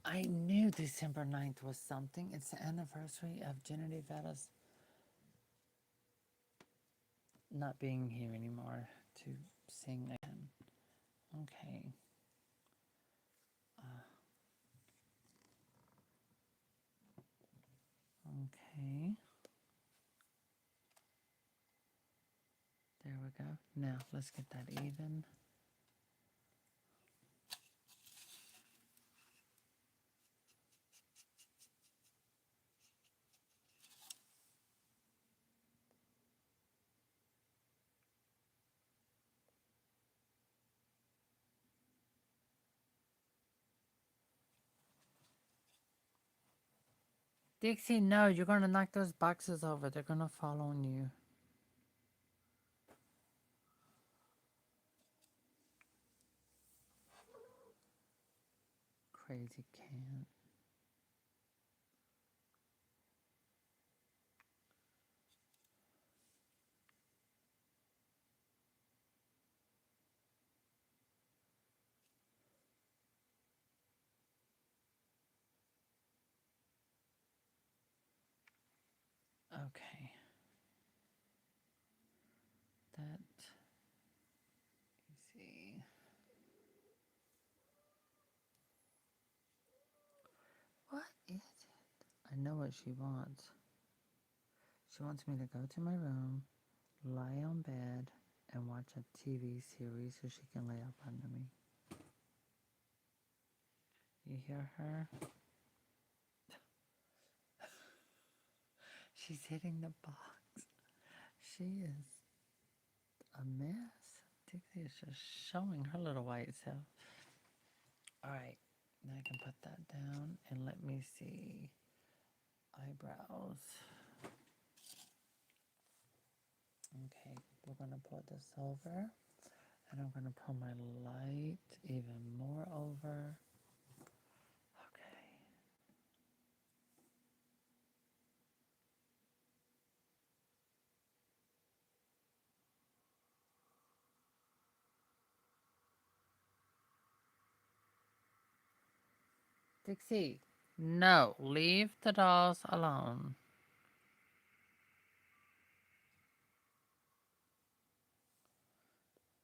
I knew December 9th was something. It's the anniversary of Genevievetta's not being here anymore to sing again. Okay. Okay. There we go. Now let's get that even. Dixie, no, you're gonna knock those boxes over. They're gonna fall on you. Crazy can. Okay. That. Let's see. What is it? I know what she wants. She wants me to go to my room, lie on bed, and watch a TV series so she can lay up under me. You hear her? She's hitting the box. She is a mess. Dixie is just showing her little white self. All right, now I can put that down and let me see. Eyebrows. Okay, we're gonna pull this over, and I'm gonna pull my light even more over. Okay. Dixie, no, leave the dolls alone.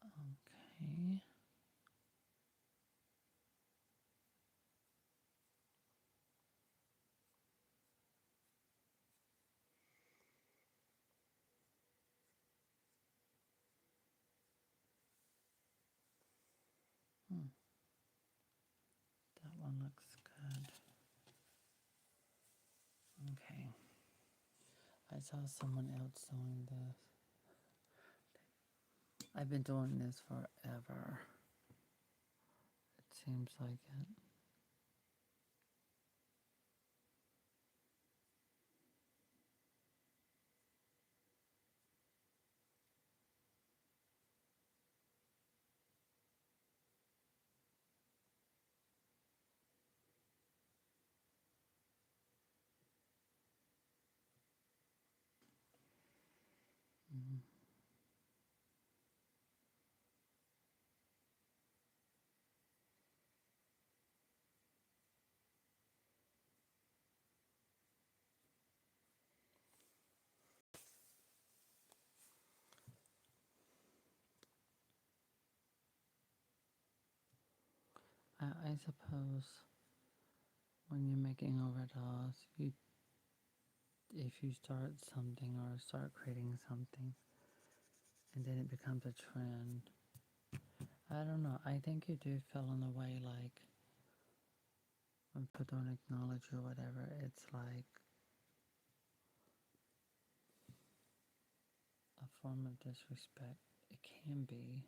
Okay. That one looks good. Okay. I saw someone else doing this. I've been doing this forever. It seems like it. Mm. I suppose when you're making over dolls, if you start something or start creating something, and then it becomes a trend. I don't know. I think you do feel in a way like when people don't acknowledge you or whatever. It's like a form of disrespect. It can be.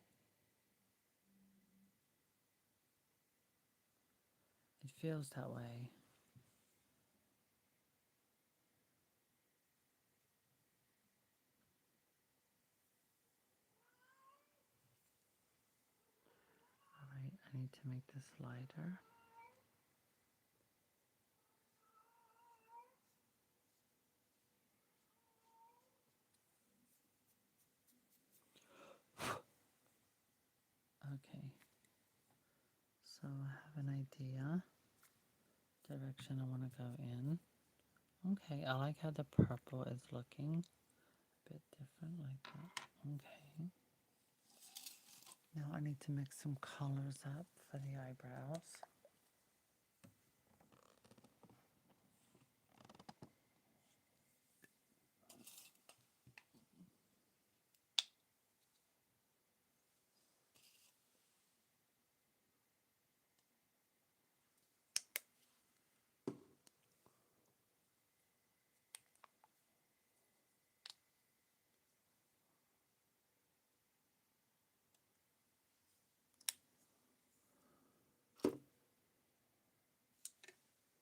It feels that way. All right, I need to make this lighter. Okay, so I have an idea. direction I want to go in. Okay, I like how the purple is looking. A bit different like that. Okay. Now I need to mix some colors up for the eyebrows.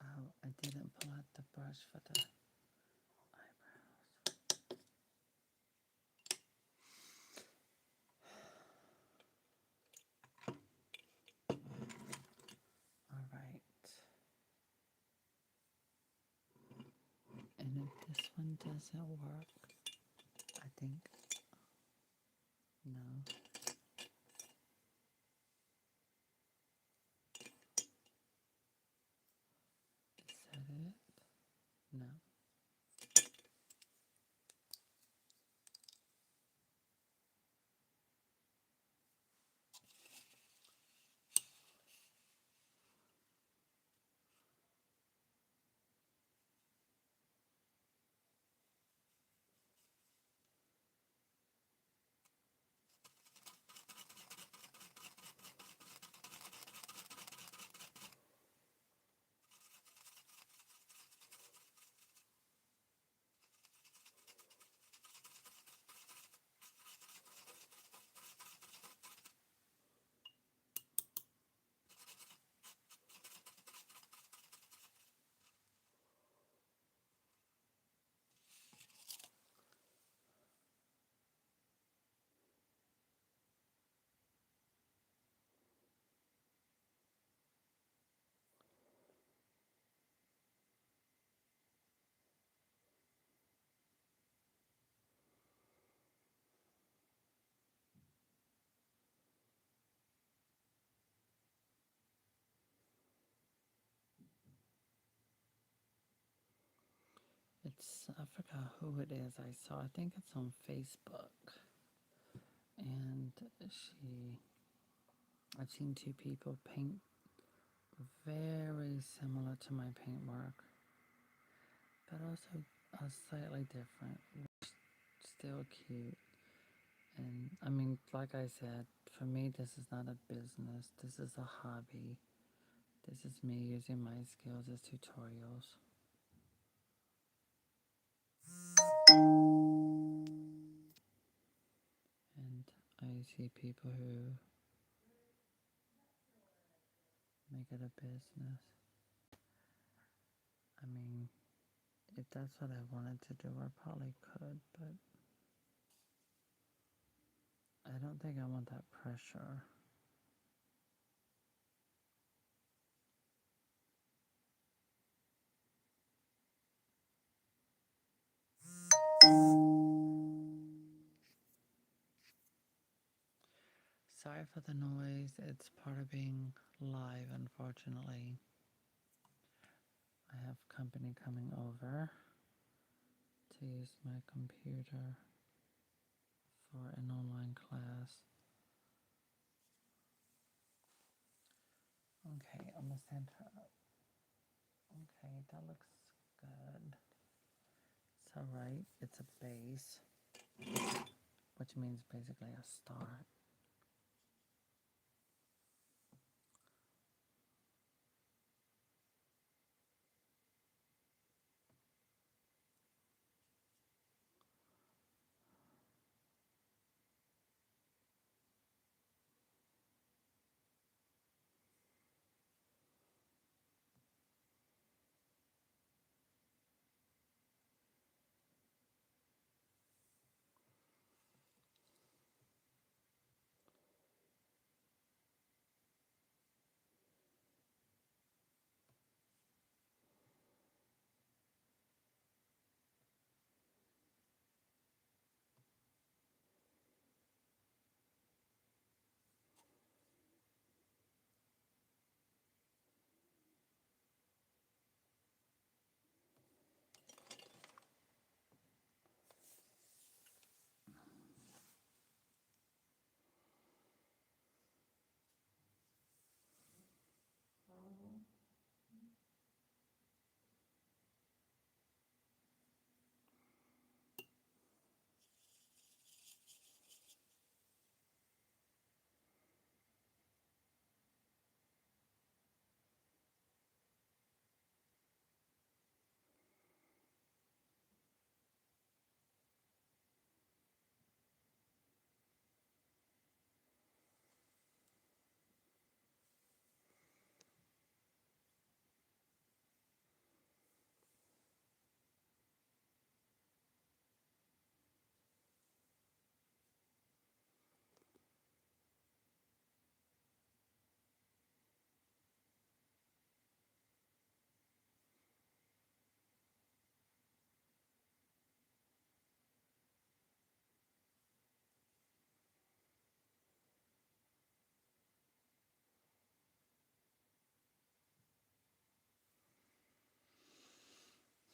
Oh, I didn't pull out the brush for the eyebrows. All right. And if this one doesn't work, I think, no. Is that it? No. I forgot who it is I saw. I think it's on Facebook. And I've seen two people paint very similar to my paintwork, but also slightly different. Still cute. And I mean, like I said, for me, this is not a business. This is a hobby. This is me using my skills as tutorials. And I see people who make it a business. I mean, if that's what I wanted to do, I probably could, but I don't think I want that pressure. Sorry for the noise. It's part of being live, unfortunately. I have company coming over to use my computer for an online class. Okay, I'm gonna center up. Okay, that looks good. It's alright. It's a base, which means basically a start.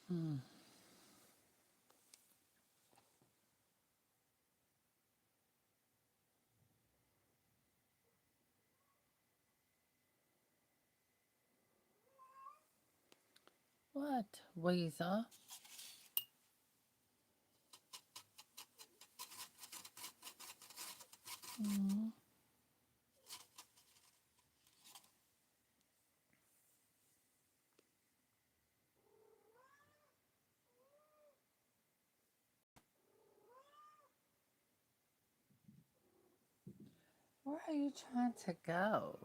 Hmm. What, Weezer? Mm. Where are you trying to go?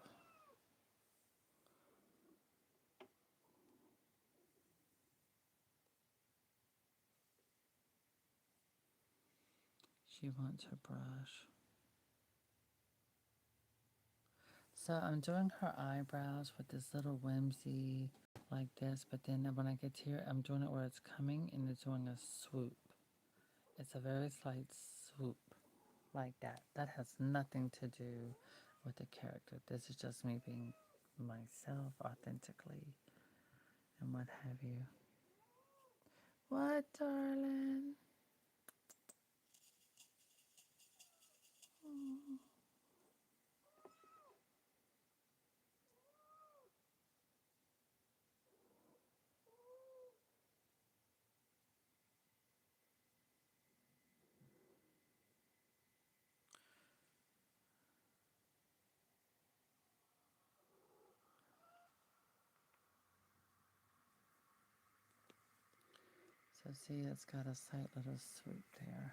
She wants her brush. So I'm doing her eyebrows with this little whimsy like this, but then when I get here, I'm doing it where it's coming and it's doing a swoop. It's a very slight swoop like that. That has nothing to do with the character. This is just me being myself authentically and what have you. What, darling? So see, it's got a slight little swoop there.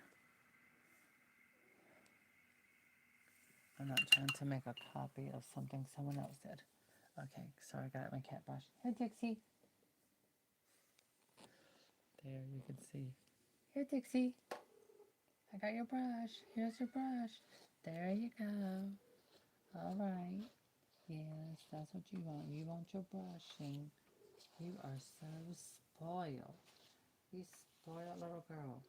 I'm not trying to make a copy of something someone else did. Okay, sorry, I got my cat brush. Here, Dixie. There, you can see. Here, Dixie. I got your brush. Here's your brush. There you go. All right. Yes, that's what you want. You want your brushing. You are so spoiled. You spoiled little girl.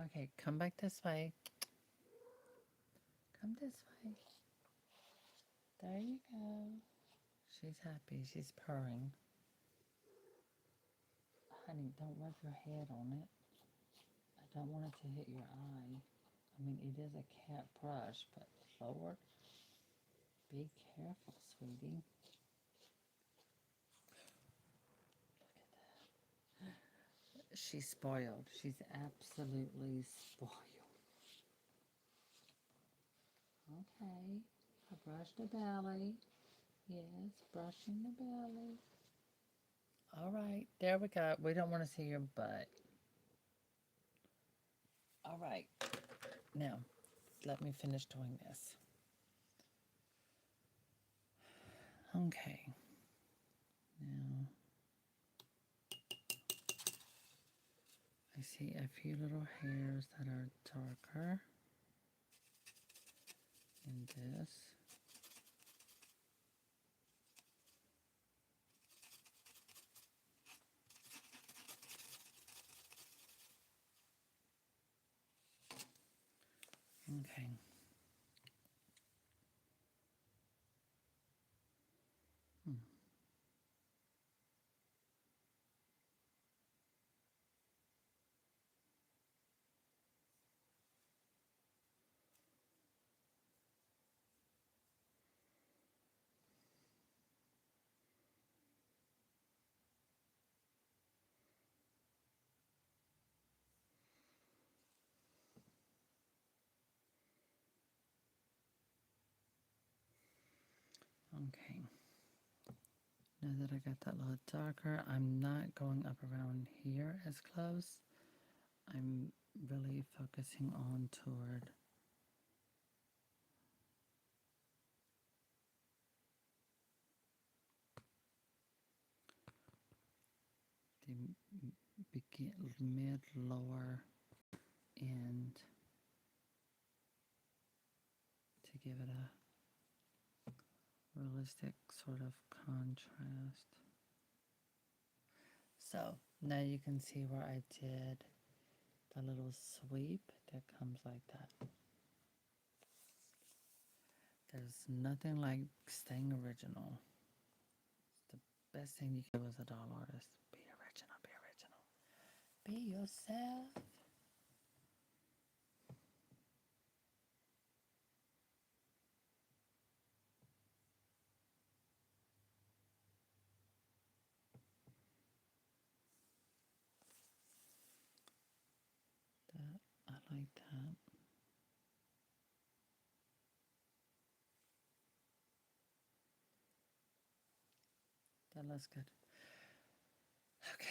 Okay, come back this way. Come this way. There you go. She's happy. She's purring. Honey, don't rub your head on it. I don't want it to hit your eye. I mean, it is a cat brush, but Lord, be careful, sweetie. She's spoiled. She's absolutely spoiled. Okay, I brushed the belly. Yes, brushing the belly. All right, there we go. We don't want to see your butt. All right, now let me finish doing this. Okay, now I see a few little hairs that are darker in this. Okay. Hmm. Okay. Now that I got that little darker, I'm not going up around here as close. I'm really focusing on toward the begin mid lower end to give it a realistic sort of contrast. So now you can see where I did the little sweep that comes like that. There's nothing like staying original. It's the best thing you can do as a doll artist. Be original, be original. Be yourself. That, I like that. That looks good. Okay.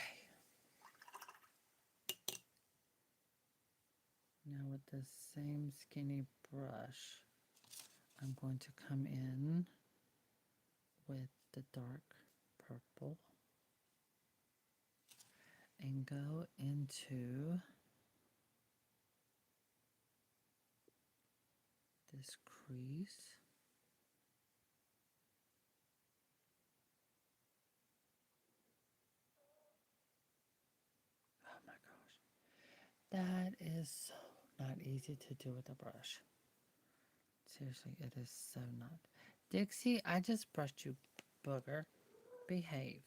Now with the same skinny brush, I'm going to come in with the dark purple and go into this crease. Oh my gosh. That is so not easy to do with a brush. Seriously, it is so not. Dixie, I just brushed you, booger. Behave.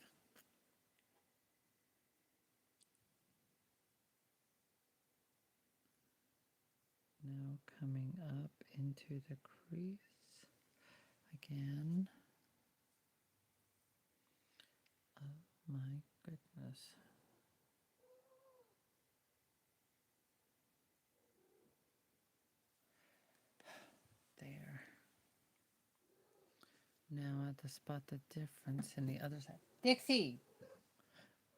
Now coming up into the crease again. Oh my goodness. There. Now I have to spot the difference in the other side. Dixie!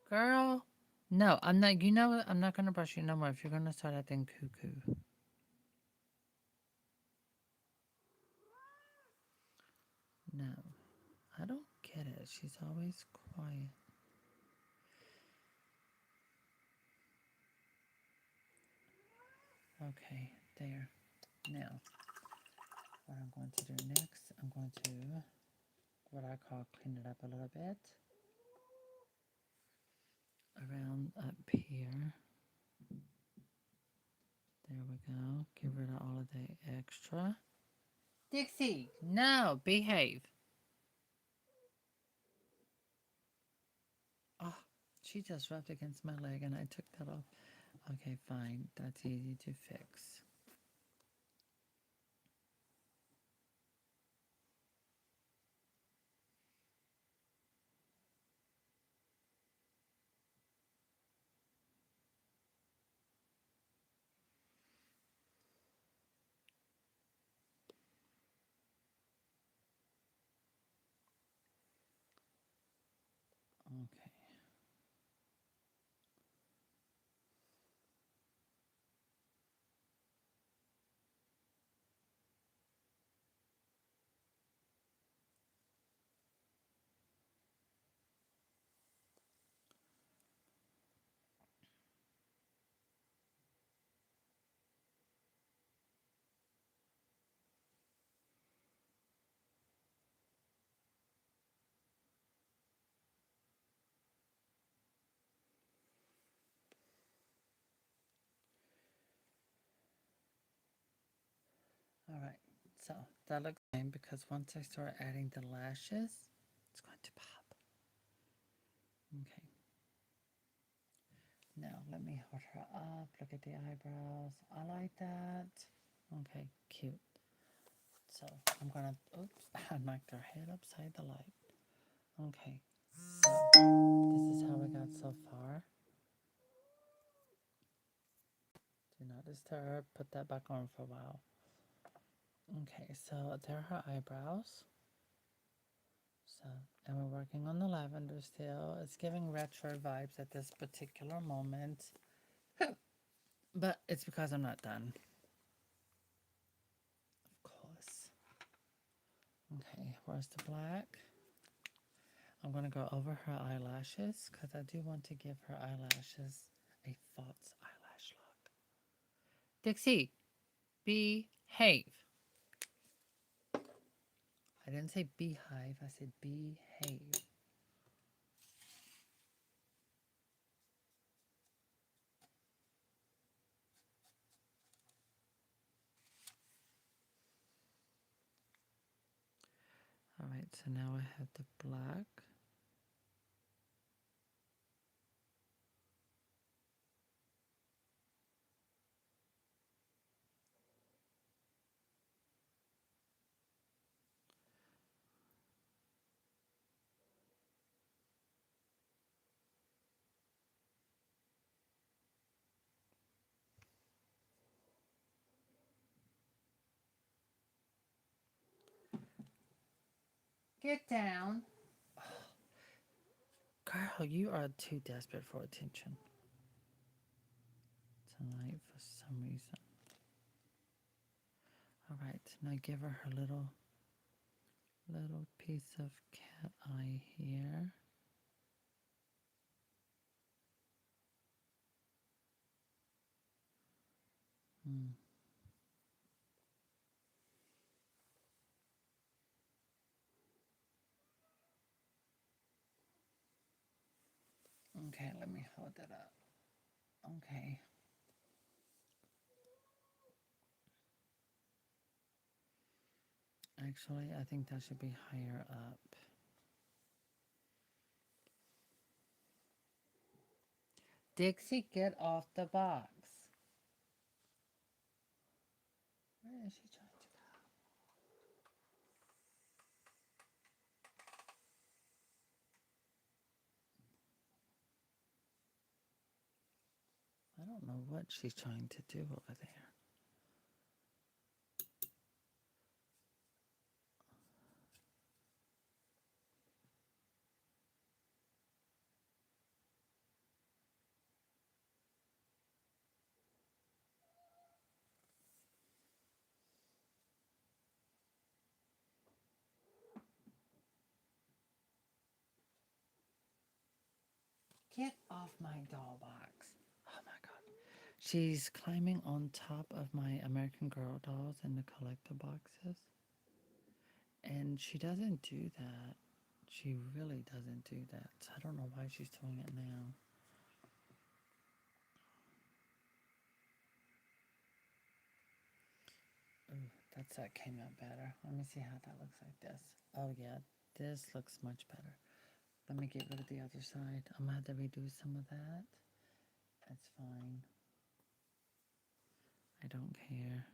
Girl! No, I'm not, you know what? I'm not going to brush you no more if you're going to start acting cuckoo. No, I don't get it. She's always quiet. Okay, there. Now, what I'm going to do next, I'm going to, what I call clean it up a little bit. Around up here. There we go. Get rid of all of the extra. Dixie, no, behave. Oh, she just rubbed against my leg and I took that off. Okay, fine. That's easy to fix. Okay. All right. So that looks fine because once I start adding the lashes, it's going to pop. Okay. Now let me hold her up. Look at the eyebrows. I like that. Okay, cute. So I'm gonna, oops, I knocked her head upside the light. Okay, so this is how we got so far. Do not disturb. Put that back on for a while. Okay, so there are her eyebrows. So, and we're working on the lavender still. It's giving retro vibes at this particular moment. But it's because I'm not done. Of course. Okay, where's the black? I'm going to go over her eyelashes because I do want to give her eyelashes a false eyelash look. Dixie, behave. I didn't say beehive, I said behave. Alright, so now I have the black. Get down. Girl, you are too desperate for attention tonight for some reason. Alright, now give her her little piece of cat eye here. Okay, let me hold that up. Okay. Actually, I think that should be higher up. Dixie, get off the box. Where is she trying to go? I don't know what she's trying to do over there. Get off my doll box. Oh my god. She's climbing on top of my American Girl dolls in the collector boxes. And she doesn't do that. She really doesn't do that. So I don't know why she's doing it now. Ooh, that came out better. Let me see how that looks like this. Oh yeah, this looks much better. Let me get rid of the other side. I'm gonna have to redo some of that. That's fine. I don't care.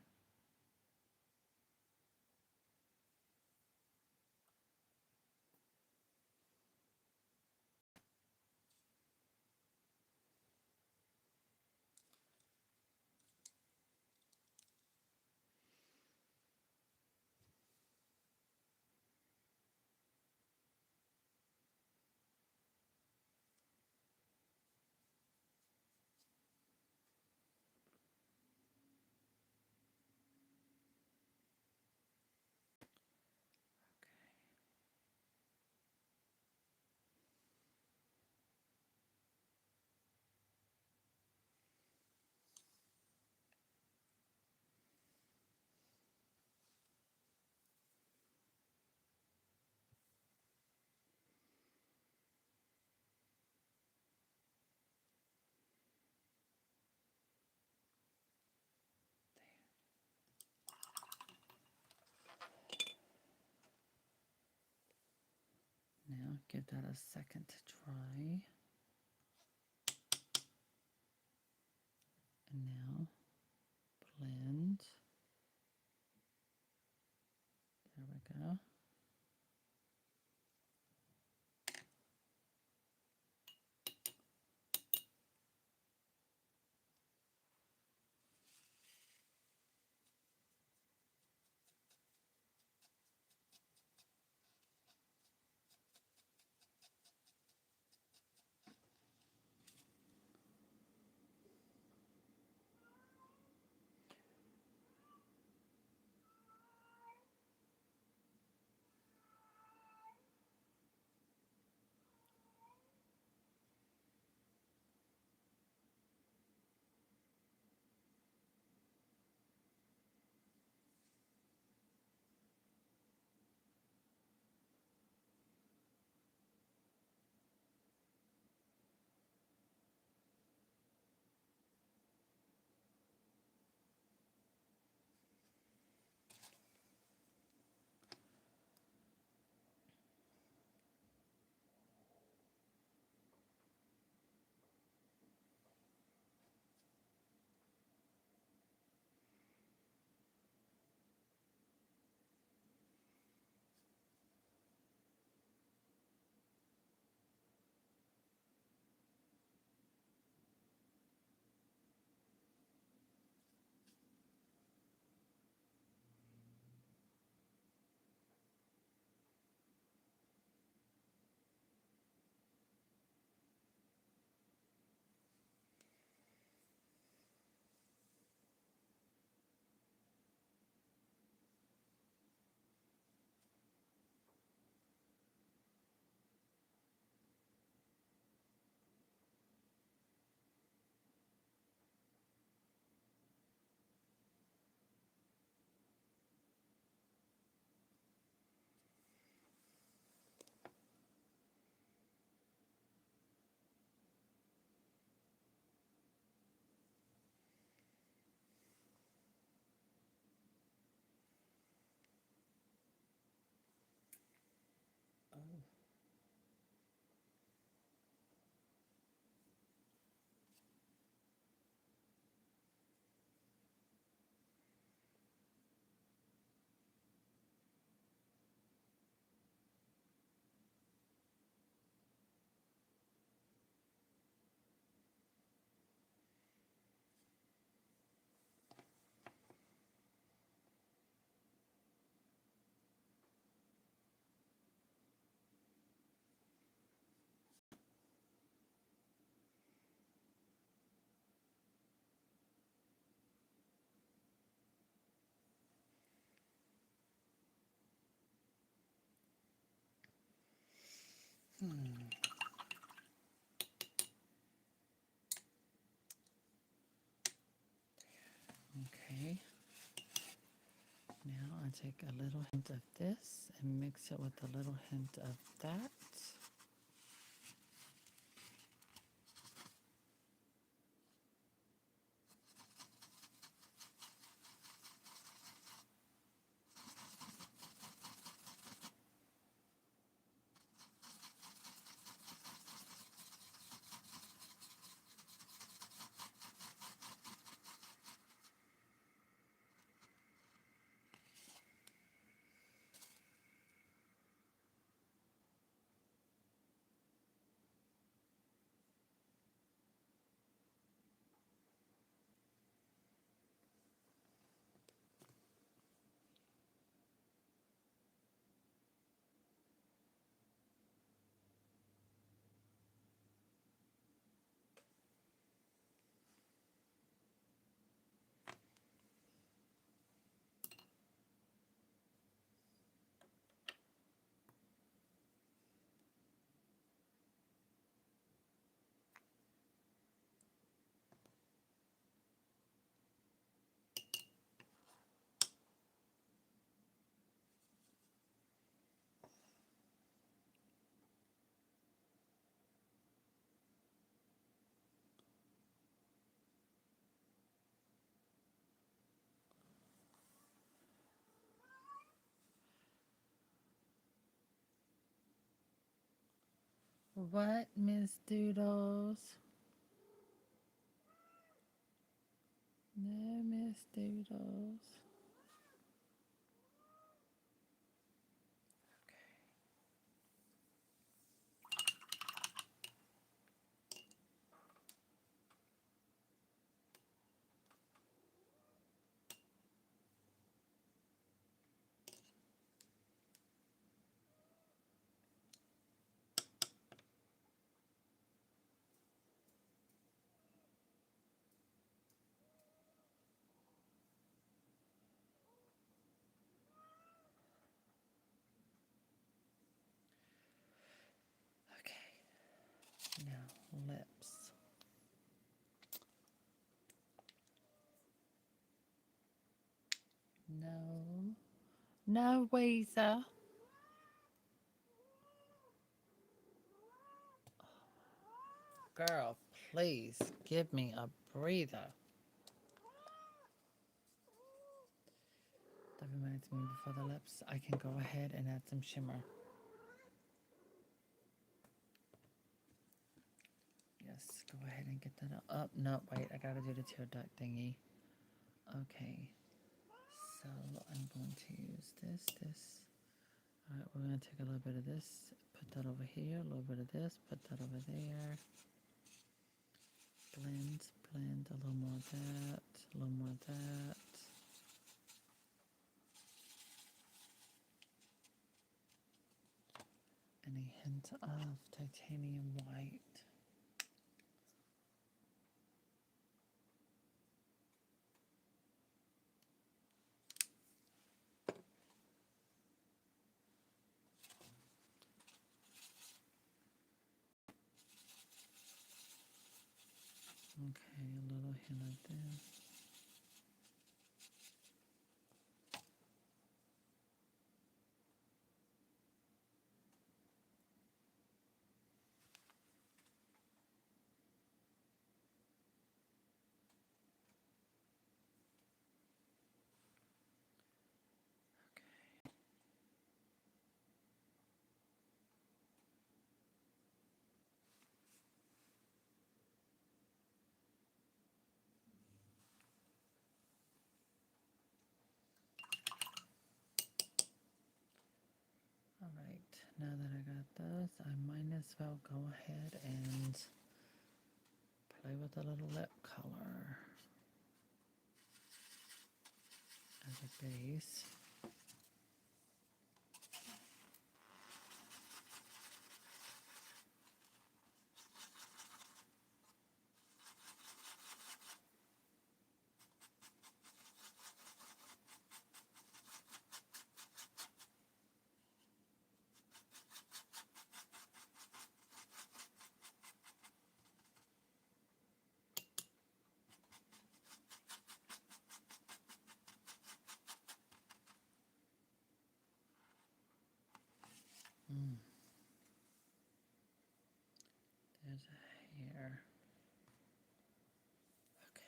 Now give that a second to dry. And now blend. There we go. Okay. Now I take a little hint of this and mix it with a little hint of that. What, Miss Doodles? No, Miss Doodles. Okay. Now, lips. No. No, Weezer. Girl, please give me a breather. That reminds me, before the lips, I can go ahead and add some shimmer. Yes, go ahead and get that up. Oh, no, wait, I gotta do the tear duct thingy. Okay, so I'm going to use this. All right, we're gonna take a little bit of this, put that over here, a little bit of this, put that over there. Blend, blend, a little more of that, a little more of that. And a hint of titanium white. Okay, a little hint of this. All right, now that I got those, I might as well go ahead and play with a little lip color as a base. there's a hair. Okay.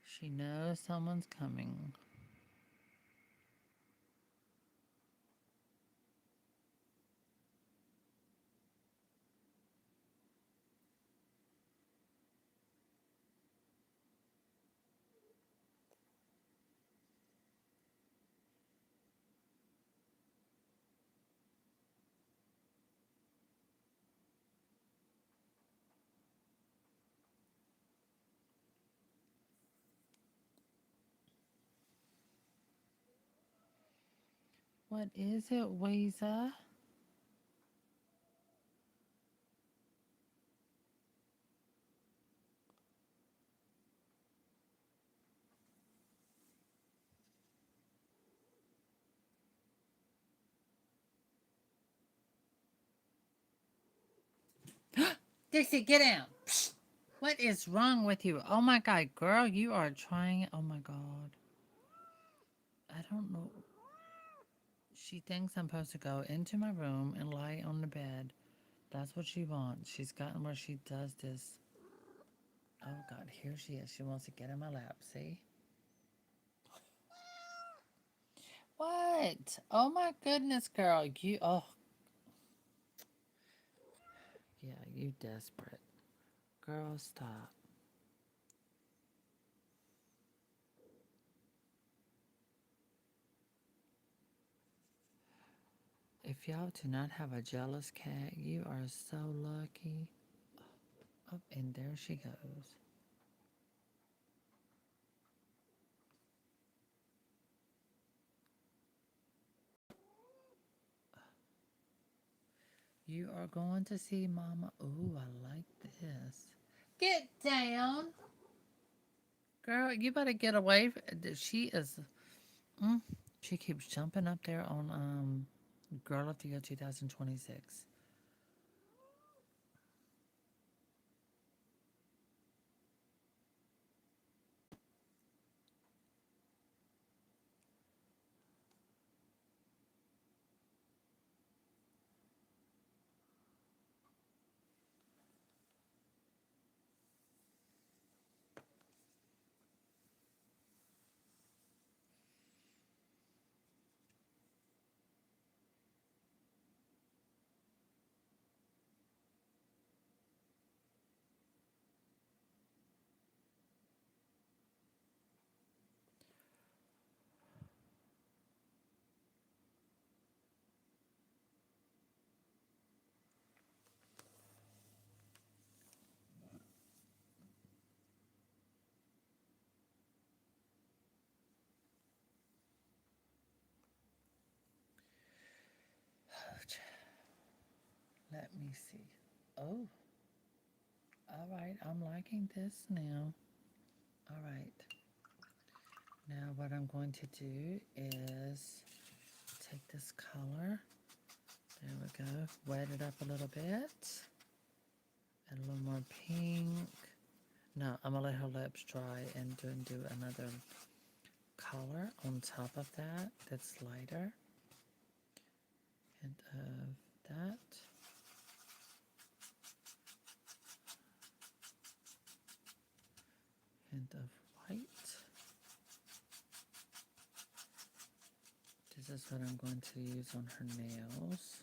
She knows someone's coming. What is it, Weezer? Dixie, get down. Psst. What is wrong with you? Oh my God, girl, you are trying. Oh my God. I don't know. She thinks I'm supposed to go into my room and lie on the bed. That's what she wants. She's gotten where she does this. Oh God, here she is. She wants to get in my lap. See? What? Oh my goodness, girl. You, oh, yeah, you desperate. Girl, stop. If y'all do not have a jealous cat, you are so lucky. Oh, and there she goes. You are going to see Mama. Ooh, I like this. Get down. Girl, you better get away. She is. Mm, she keeps jumping up there on Girl of the Year 2026. Let me see. Oh, all right. I'm liking this now. All right. Now, what I'm going to do is take this color. There we go. Wet it up a little bit. Add a little more pink. No, I'm going to let her lips dry and do another color on top of that that's lighter. Hint of that. Hint of white. This is what I'm going to use on her nails.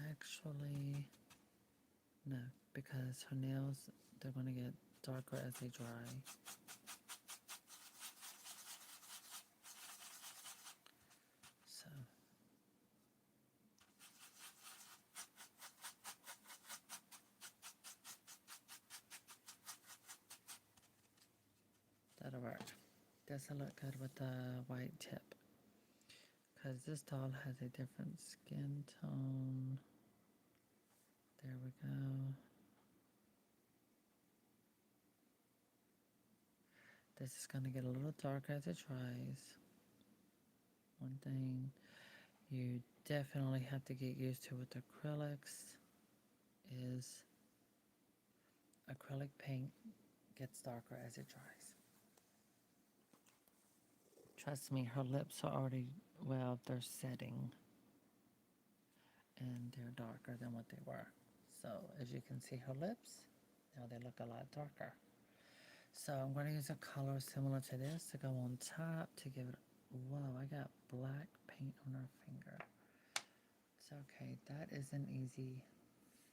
Actually, no, because her nails, they're going to get darker as they dry. So, that'll work. Doesn't look good with the white tip. because this doll has a different skin tone. There we go. This is going to get a little darker as it dries. One thing you definitely have to get used to with acrylics is acrylic paint gets darker as it dries. Trust me, her lips are already, well, they're setting and they're darker than what they were. So as you can see her lips, now they look a lot darker. So I'm going to use a color similar to this to go on top to give it, whoa, I got black paint on her finger. It's okay, that is an easy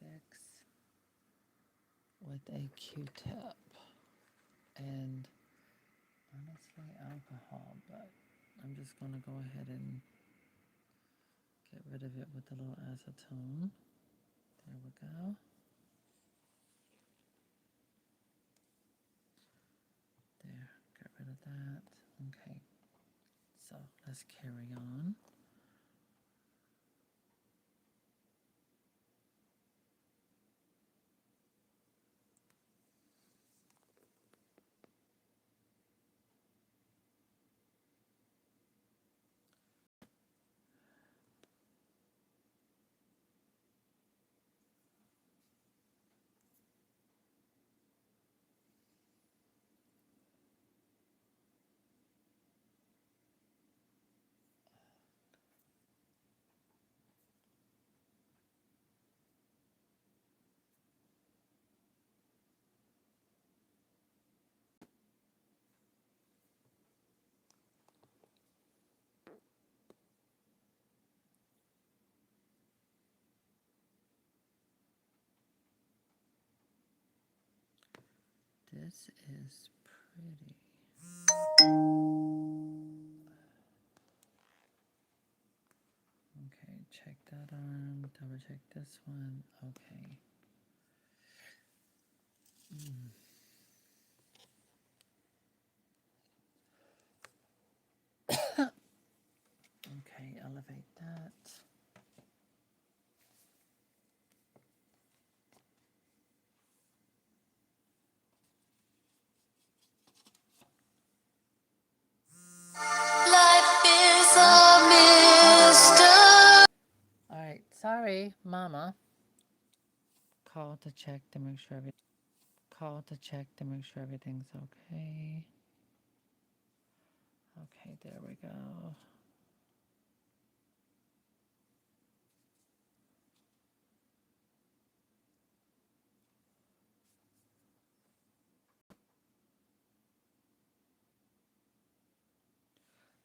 fix with a Q-tip and honestly alcohol, but I'm just going to go ahead and get rid of it with a little acetone. There we go. There, get rid of that. Okay, so let's carry on. This is pretty. Okay, check that on. Double check this one. Okay. Okay, elevate that. Life is a mystery. All right, sorry, Mama. Call to check to make sure everything's okay. Okay, there we go.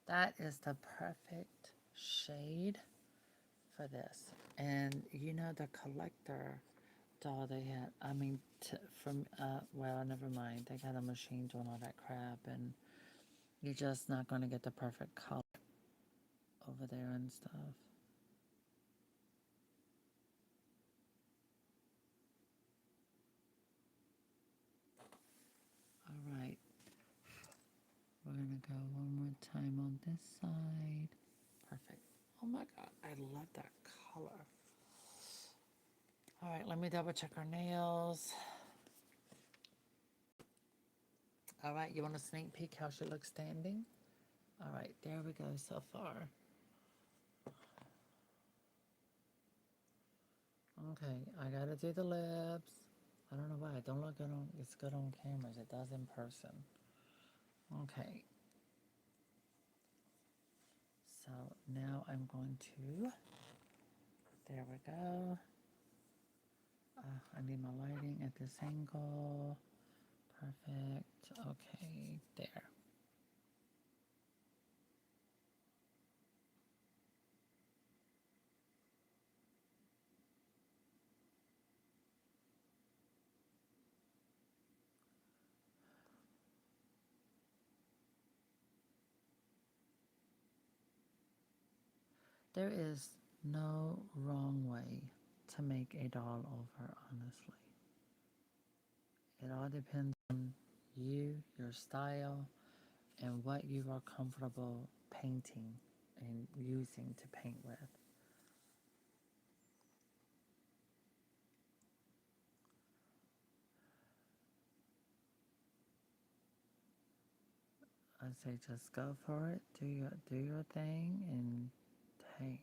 That is the perfect shade for this. And you know the collector doll they had, I mean, well, never mind. They got a machine doing all that crap and you're just not going to get the perfect color over there and stuff. All right. We're going to go one more time on this side. Perfect. Oh my God, I love that color. All right, let me double check our nails. All right, you want a sneak peek how she looks standing? All right, there we go so far. Okay, I gotta do the lips. I don't know why it don't look good on, it's good on cameras. It does in person. Okay. So now I'm going to, there we go. I need my lighting at this angle. Perfect. Okay, there. There is no wrong way to make a doll over, honestly. It all depends on you, your style, and what you are comfortable painting and using to paint with. I say just go for it, do your thing, and hey.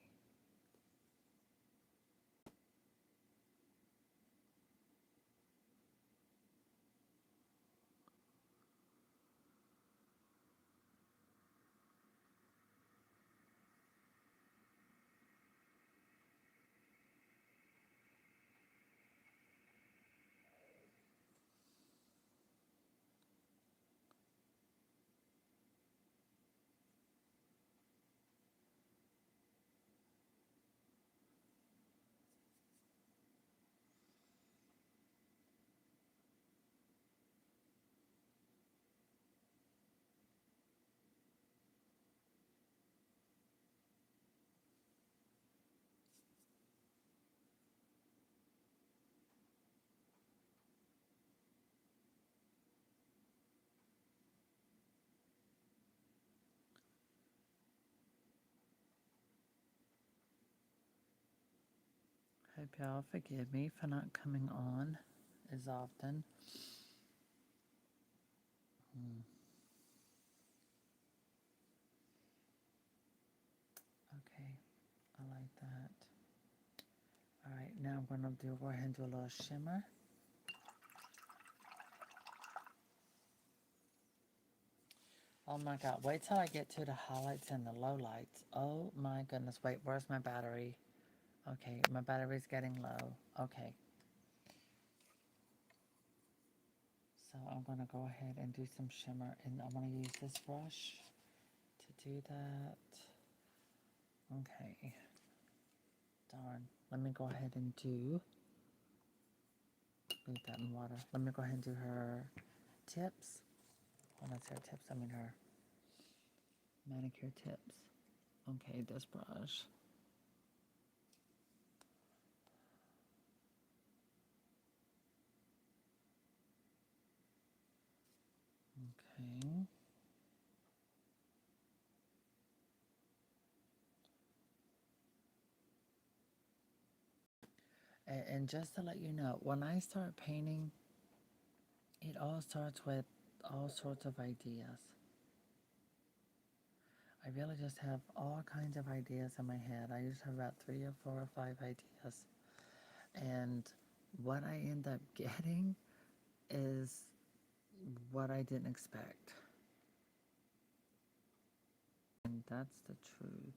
Hope y'all forgive me for not coming on as often. Okay, I like that. All right, now I'm going to go ahead and do a little shimmer. Oh my God, wait till I get to the highlights and the lowlights. Oh my goodness, wait, where's my battery? Okay, my battery's getting low. Okay. So I'm going to go ahead and do some shimmer, and I'm going to use this brush to do that. Okay. Darn. Let me go ahead and do, leave that in water. Let me go ahead and do her tips. When I say her tips, I mean her manicure tips. Okay, this brush. Okay. And just to let you know, when I start painting, it all starts with all sorts of ideas. I really just have all kinds of ideas in my head. I usually have about 3 or 4 or 5 ideas. And what I end up getting is what I didn't expect. And that's the truth.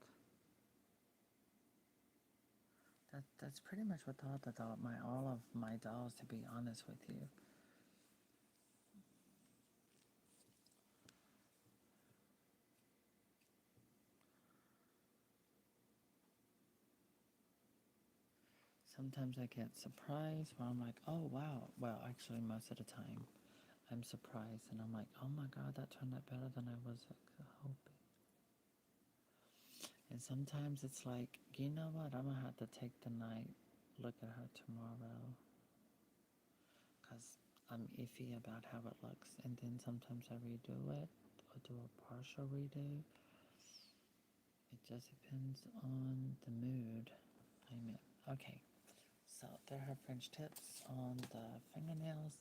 That's pretty much what all of my dolls, to be honest with you. Sometimes I get surprised where I'm like, oh wow. Well, actually, most of the time, I'm surprised and I'm like, oh my God, that turned out better than I was hoping. And sometimes it's like, you know what, I'm gonna have to take the night, look at her tomorrow, because I'm iffy about how it looks. And then sometimes I redo it or do a partial redo. It just depends on the mood I'm in. Okay, so there are her French tips on the fingernails.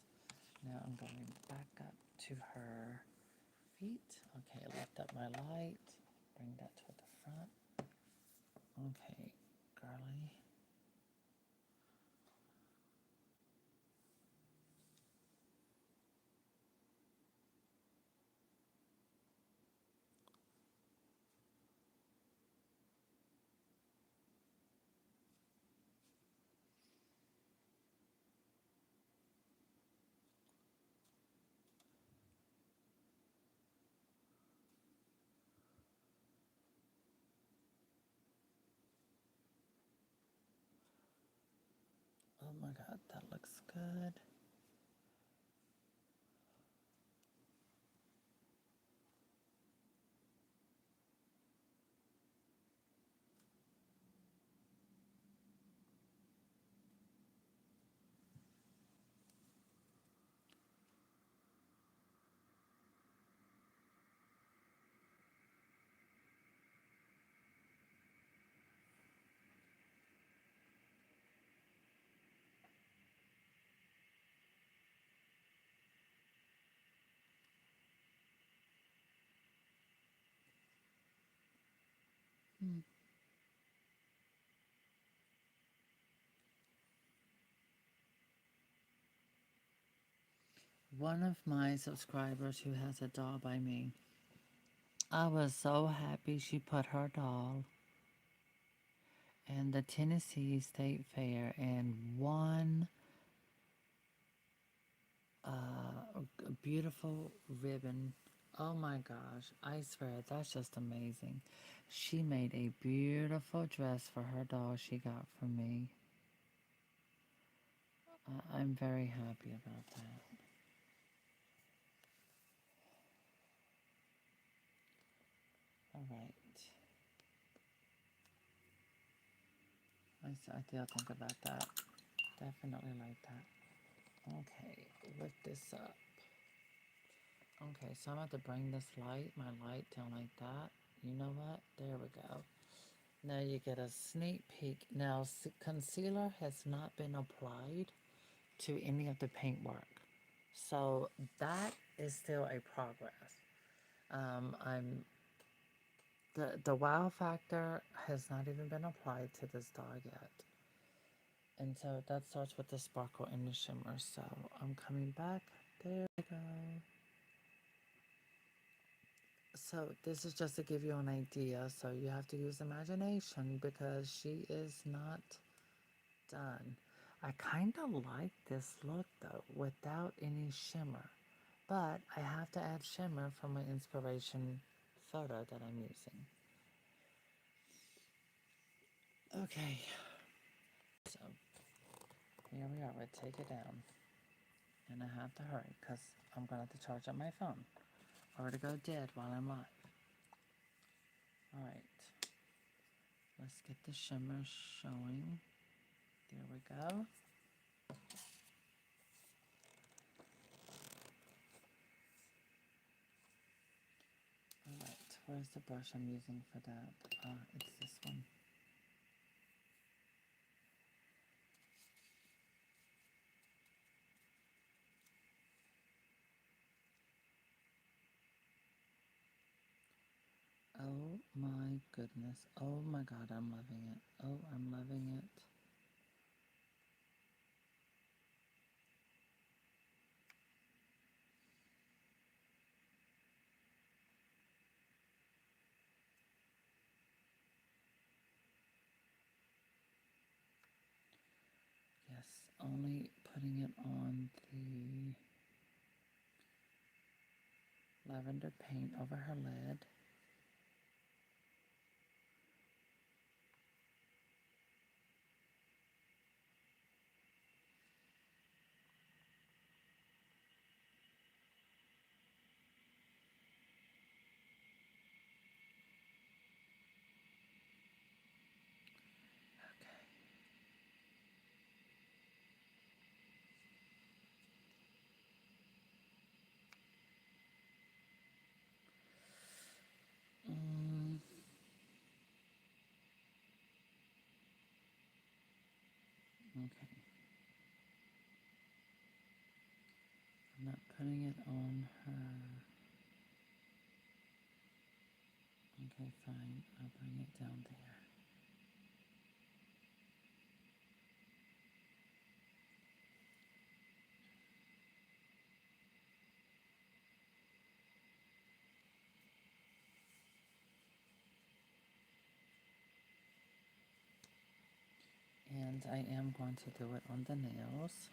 Now I'm going back up to her feet. Okay, lift up my light, bring that to the front. Okay, girly. Oh my God, that looks good. Hmm. One of my subscribers who has a doll by me, I was so happy she put her doll in the Tennessee State Fair and won a beautiful ribbon. Oh my gosh, I swear that's just amazing. She made a beautiful dress for her doll she got from me. I'm very happy about that. All right. I still think about that. Definitely like that. Okay, lift this up. Okay, so I'm about to bring this my light down like that. You know what? There we go. Now you get a sneak peek. Now concealer has not been applied to any of the paintwork. So that is still a progress. I'm the wow factor has not even been applied to this doll yet. And so that starts with the sparkle and the shimmer. So I'm coming back. There we go. So this is just to give you an idea. So you have to use imagination because she is not done. I kind of like this look though without any shimmer. But I have to add shimmer for my inspiration photo that I'm using. Okay. So here we are. We take it down. And I have to hurry because I'm going to have to charge up my phone or to go dead while I'm live. Alright. Let's get the shimmer showing. There we go. Alright, where's the brush I'm using for that? It's this one. Oh my goodness. Oh my god, I'm loving it. Oh, I'm loving it. Yes, only putting it on the lavender paint over her lid. Mm, okay. I'm not putting it on her. Okay, fine. I'll bring it down there. And I am going to do it on the nails.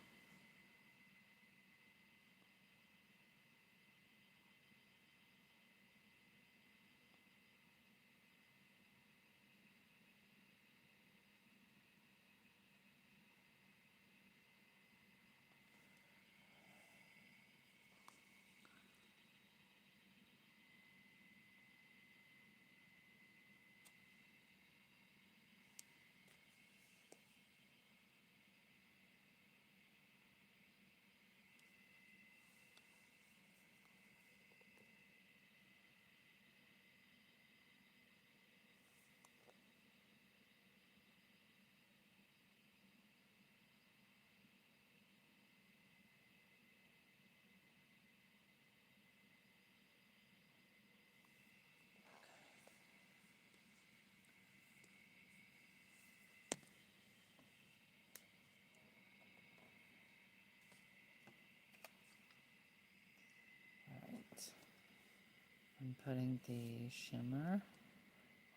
I'm putting the shimmer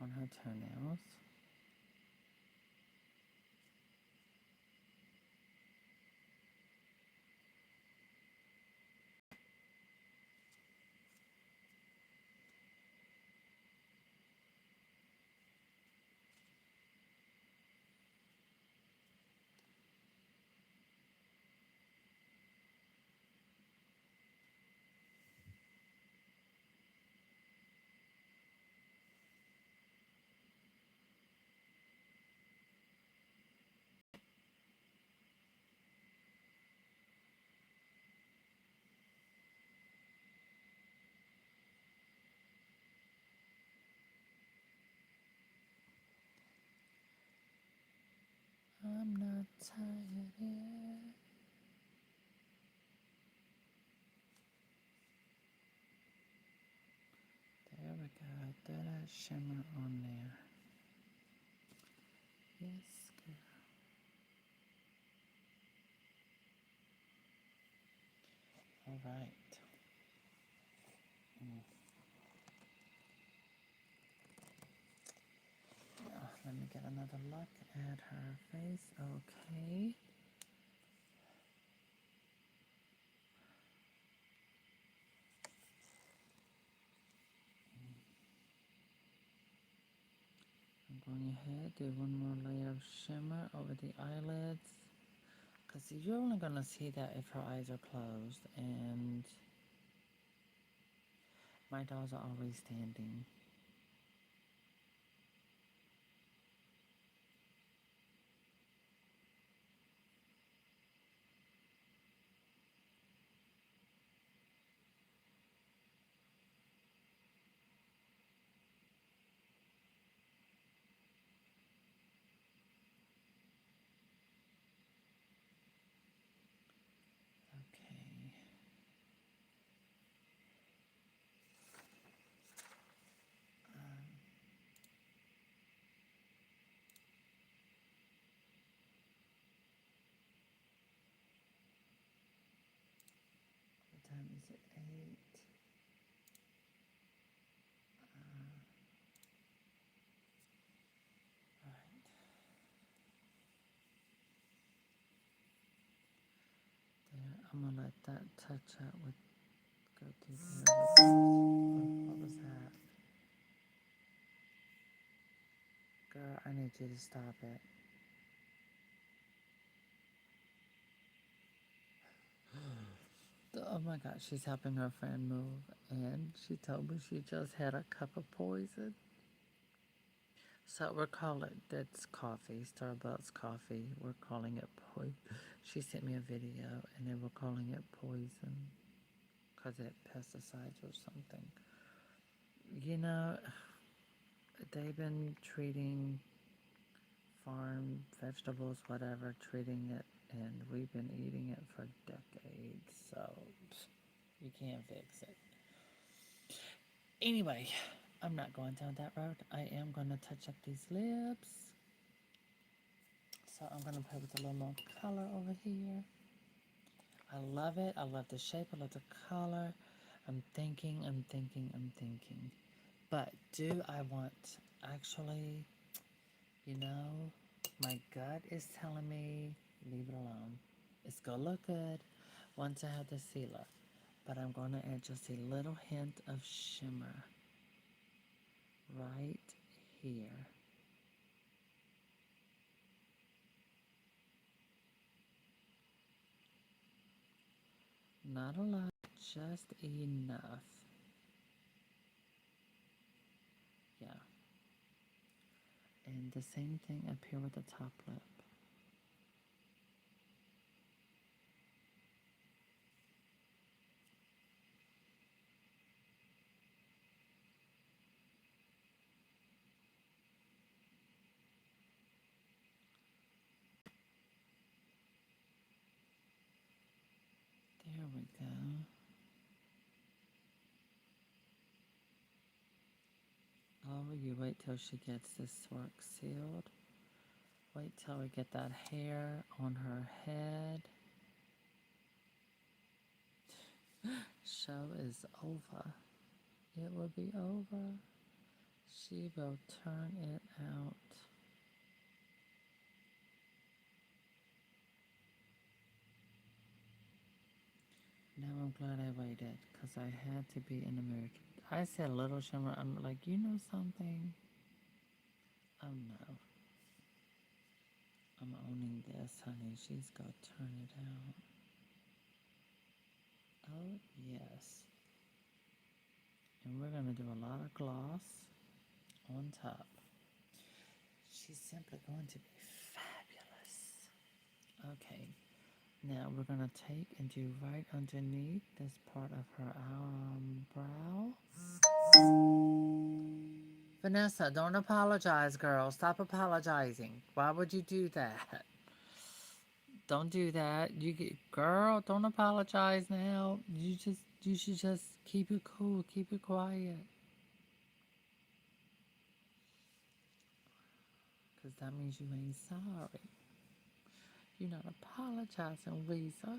on her toenails. I'm not tired yet. There we go. Throw that shimmer on there. Yes, girl. All right. Let me get another look at her face. Okay. I'm going ahead, do one more layer of shimmer over the eyelids. Because you're only going to see that if her eyes are closed. And my dolls are always standing. Okay. What time is it? 8. Right. There. I'm going to let that touch out with, go through there. What was that? Girl, I need you to stop it. Oh my God, she's helping her friend move, and she told me she just had a cup of poison. So we're calling that's coffee, Starbucks coffee. We're calling it poison. She sent me a video, and they were calling it poison because it pesticides or something. You know, they've been treating farm vegetables, whatever, treating it, and we've been eating it for decades. So you can't fix it. Anyway, I'm not going down that road. I am going to touch up these lips. So I'm going to play with a little more color over here. I love it. I love the shape. I love the color. I'm thinking. But do I want, actually, you know, my gut is telling me, leave it alone. It's going to look good once I have the sealer. But I'm going to add just a little hint of shimmer right here. Not a lot, just enough. Yeah. And the same thing up here with the top lip. There we go. Oh, you wait till she gets this work sealed. Wait till we get that hair on her head. Show is over. it will be over. She will turn it out. Now I'm glad I waited because I had to be an American. I said little shimmer. I'm like, you know something? Oh no. I'm owning this, honey. She's gonna turn it out. Oh, yes. And we're gonna do a lot of gloss on top. She's simply going to be fabulous. Okay. Now we're gonna take and do right underneath this part of her brow. Vanessa, don't apologize, girl. Stop apologizing. Why would you do that? Don't do that. Girl, don't apologize now. You should just keep it cool, keep it quiet. Cause that means you ain't sorry. You're not apologizing, Lisa.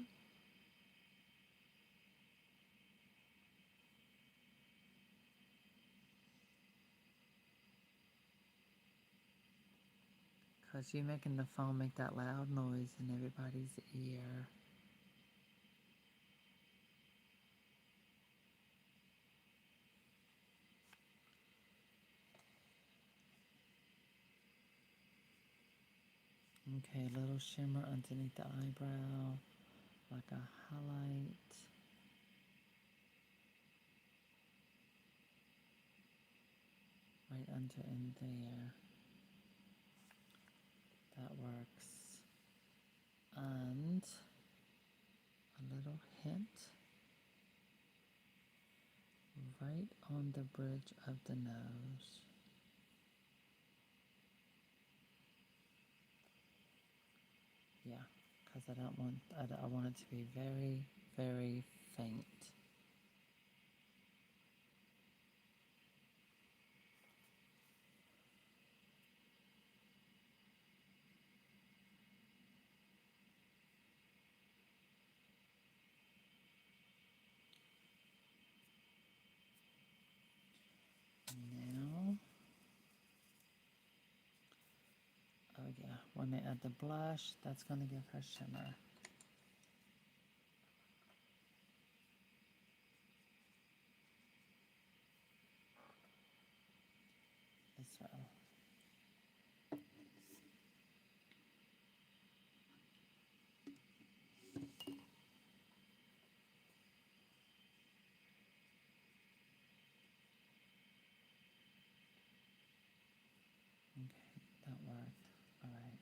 Cause you're making the phone make that loud noise in everybody's ear. Okay, a little shimmer underneath the eyebrow, like a highlight. Right under in there. That works. And a little hint right on the bridge of the nose. Yeah, because I want it to be very, very faint. Now, oh yeah, when I add the blush, that's going to give her shimmer. As well. Okay, that worked. All right.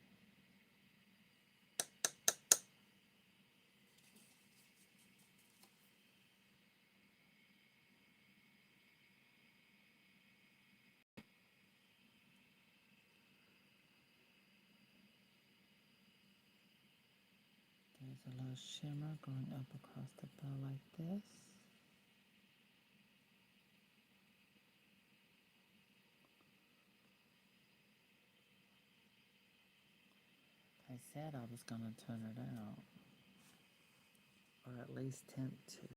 There's a little shimmer going up across the bow like this. I said I was going to turn it out, or at least tint to.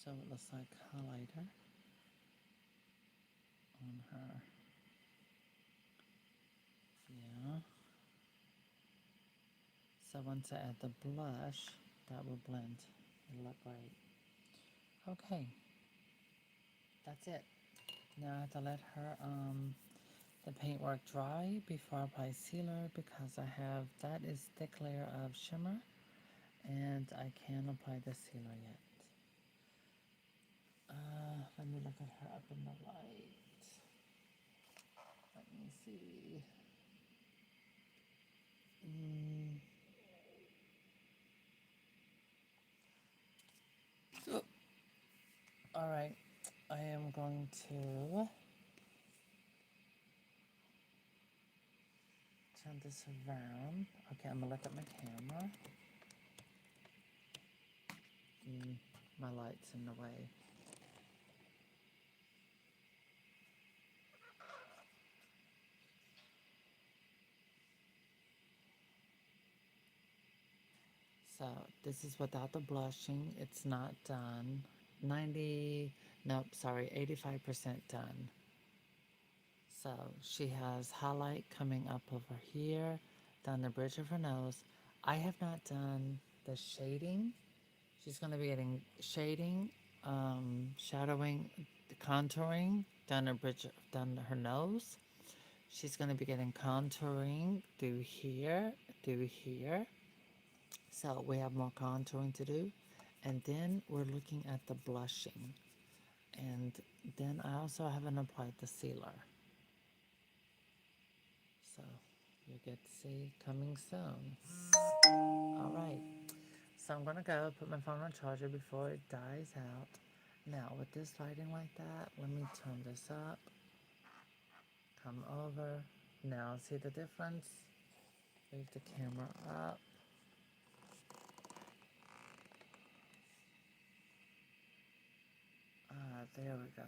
So it looks like highlighter on her. Yeah. So once I add the blush, that will blend. It'll look great. Okay. That's it. Now I have to let her the paintwork dry before I apply sealer because I have that is thick layer of shimmer and I can't apply the sealer yet. Let me look at her up in the light. Let me see. going to turn this around. Okay, I'm gonna look at my camera. My light's in the way. So this is without the blushing. It's not done. 90, nope, sorry, 85% done. So she has highlight coming up over here, down the bridge of her nose. I have not done the shading. She's going to be getting shading, shadowing, contouring down her bridge, down her nose. She's going to be getting contouring through here, through here. So we have more contouring to do. And then we're looking at the blushing. And then I also haven't applied the sealer. So you'll get to see coming soon. All right. So I'm going to go put my phone on charger before it dies out. Now with this lighting like that, let me turn this up. Come over. Now see the difference? Move the camera up. There we go.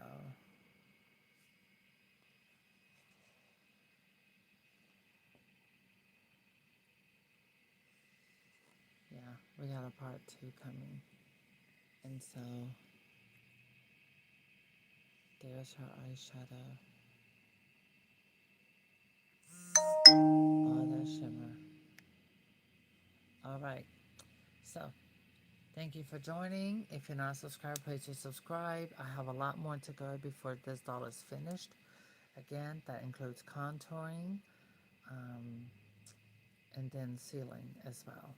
Yeah, we got a part 2 coming. And so, there's her eyeshadow. Oh, that shimmer. Alright, so, thank you for joining. If you're not subscribed, please just subscribe. I have a lot more to go before this doll is finished. Again, that includes contouring, and then sealing as well.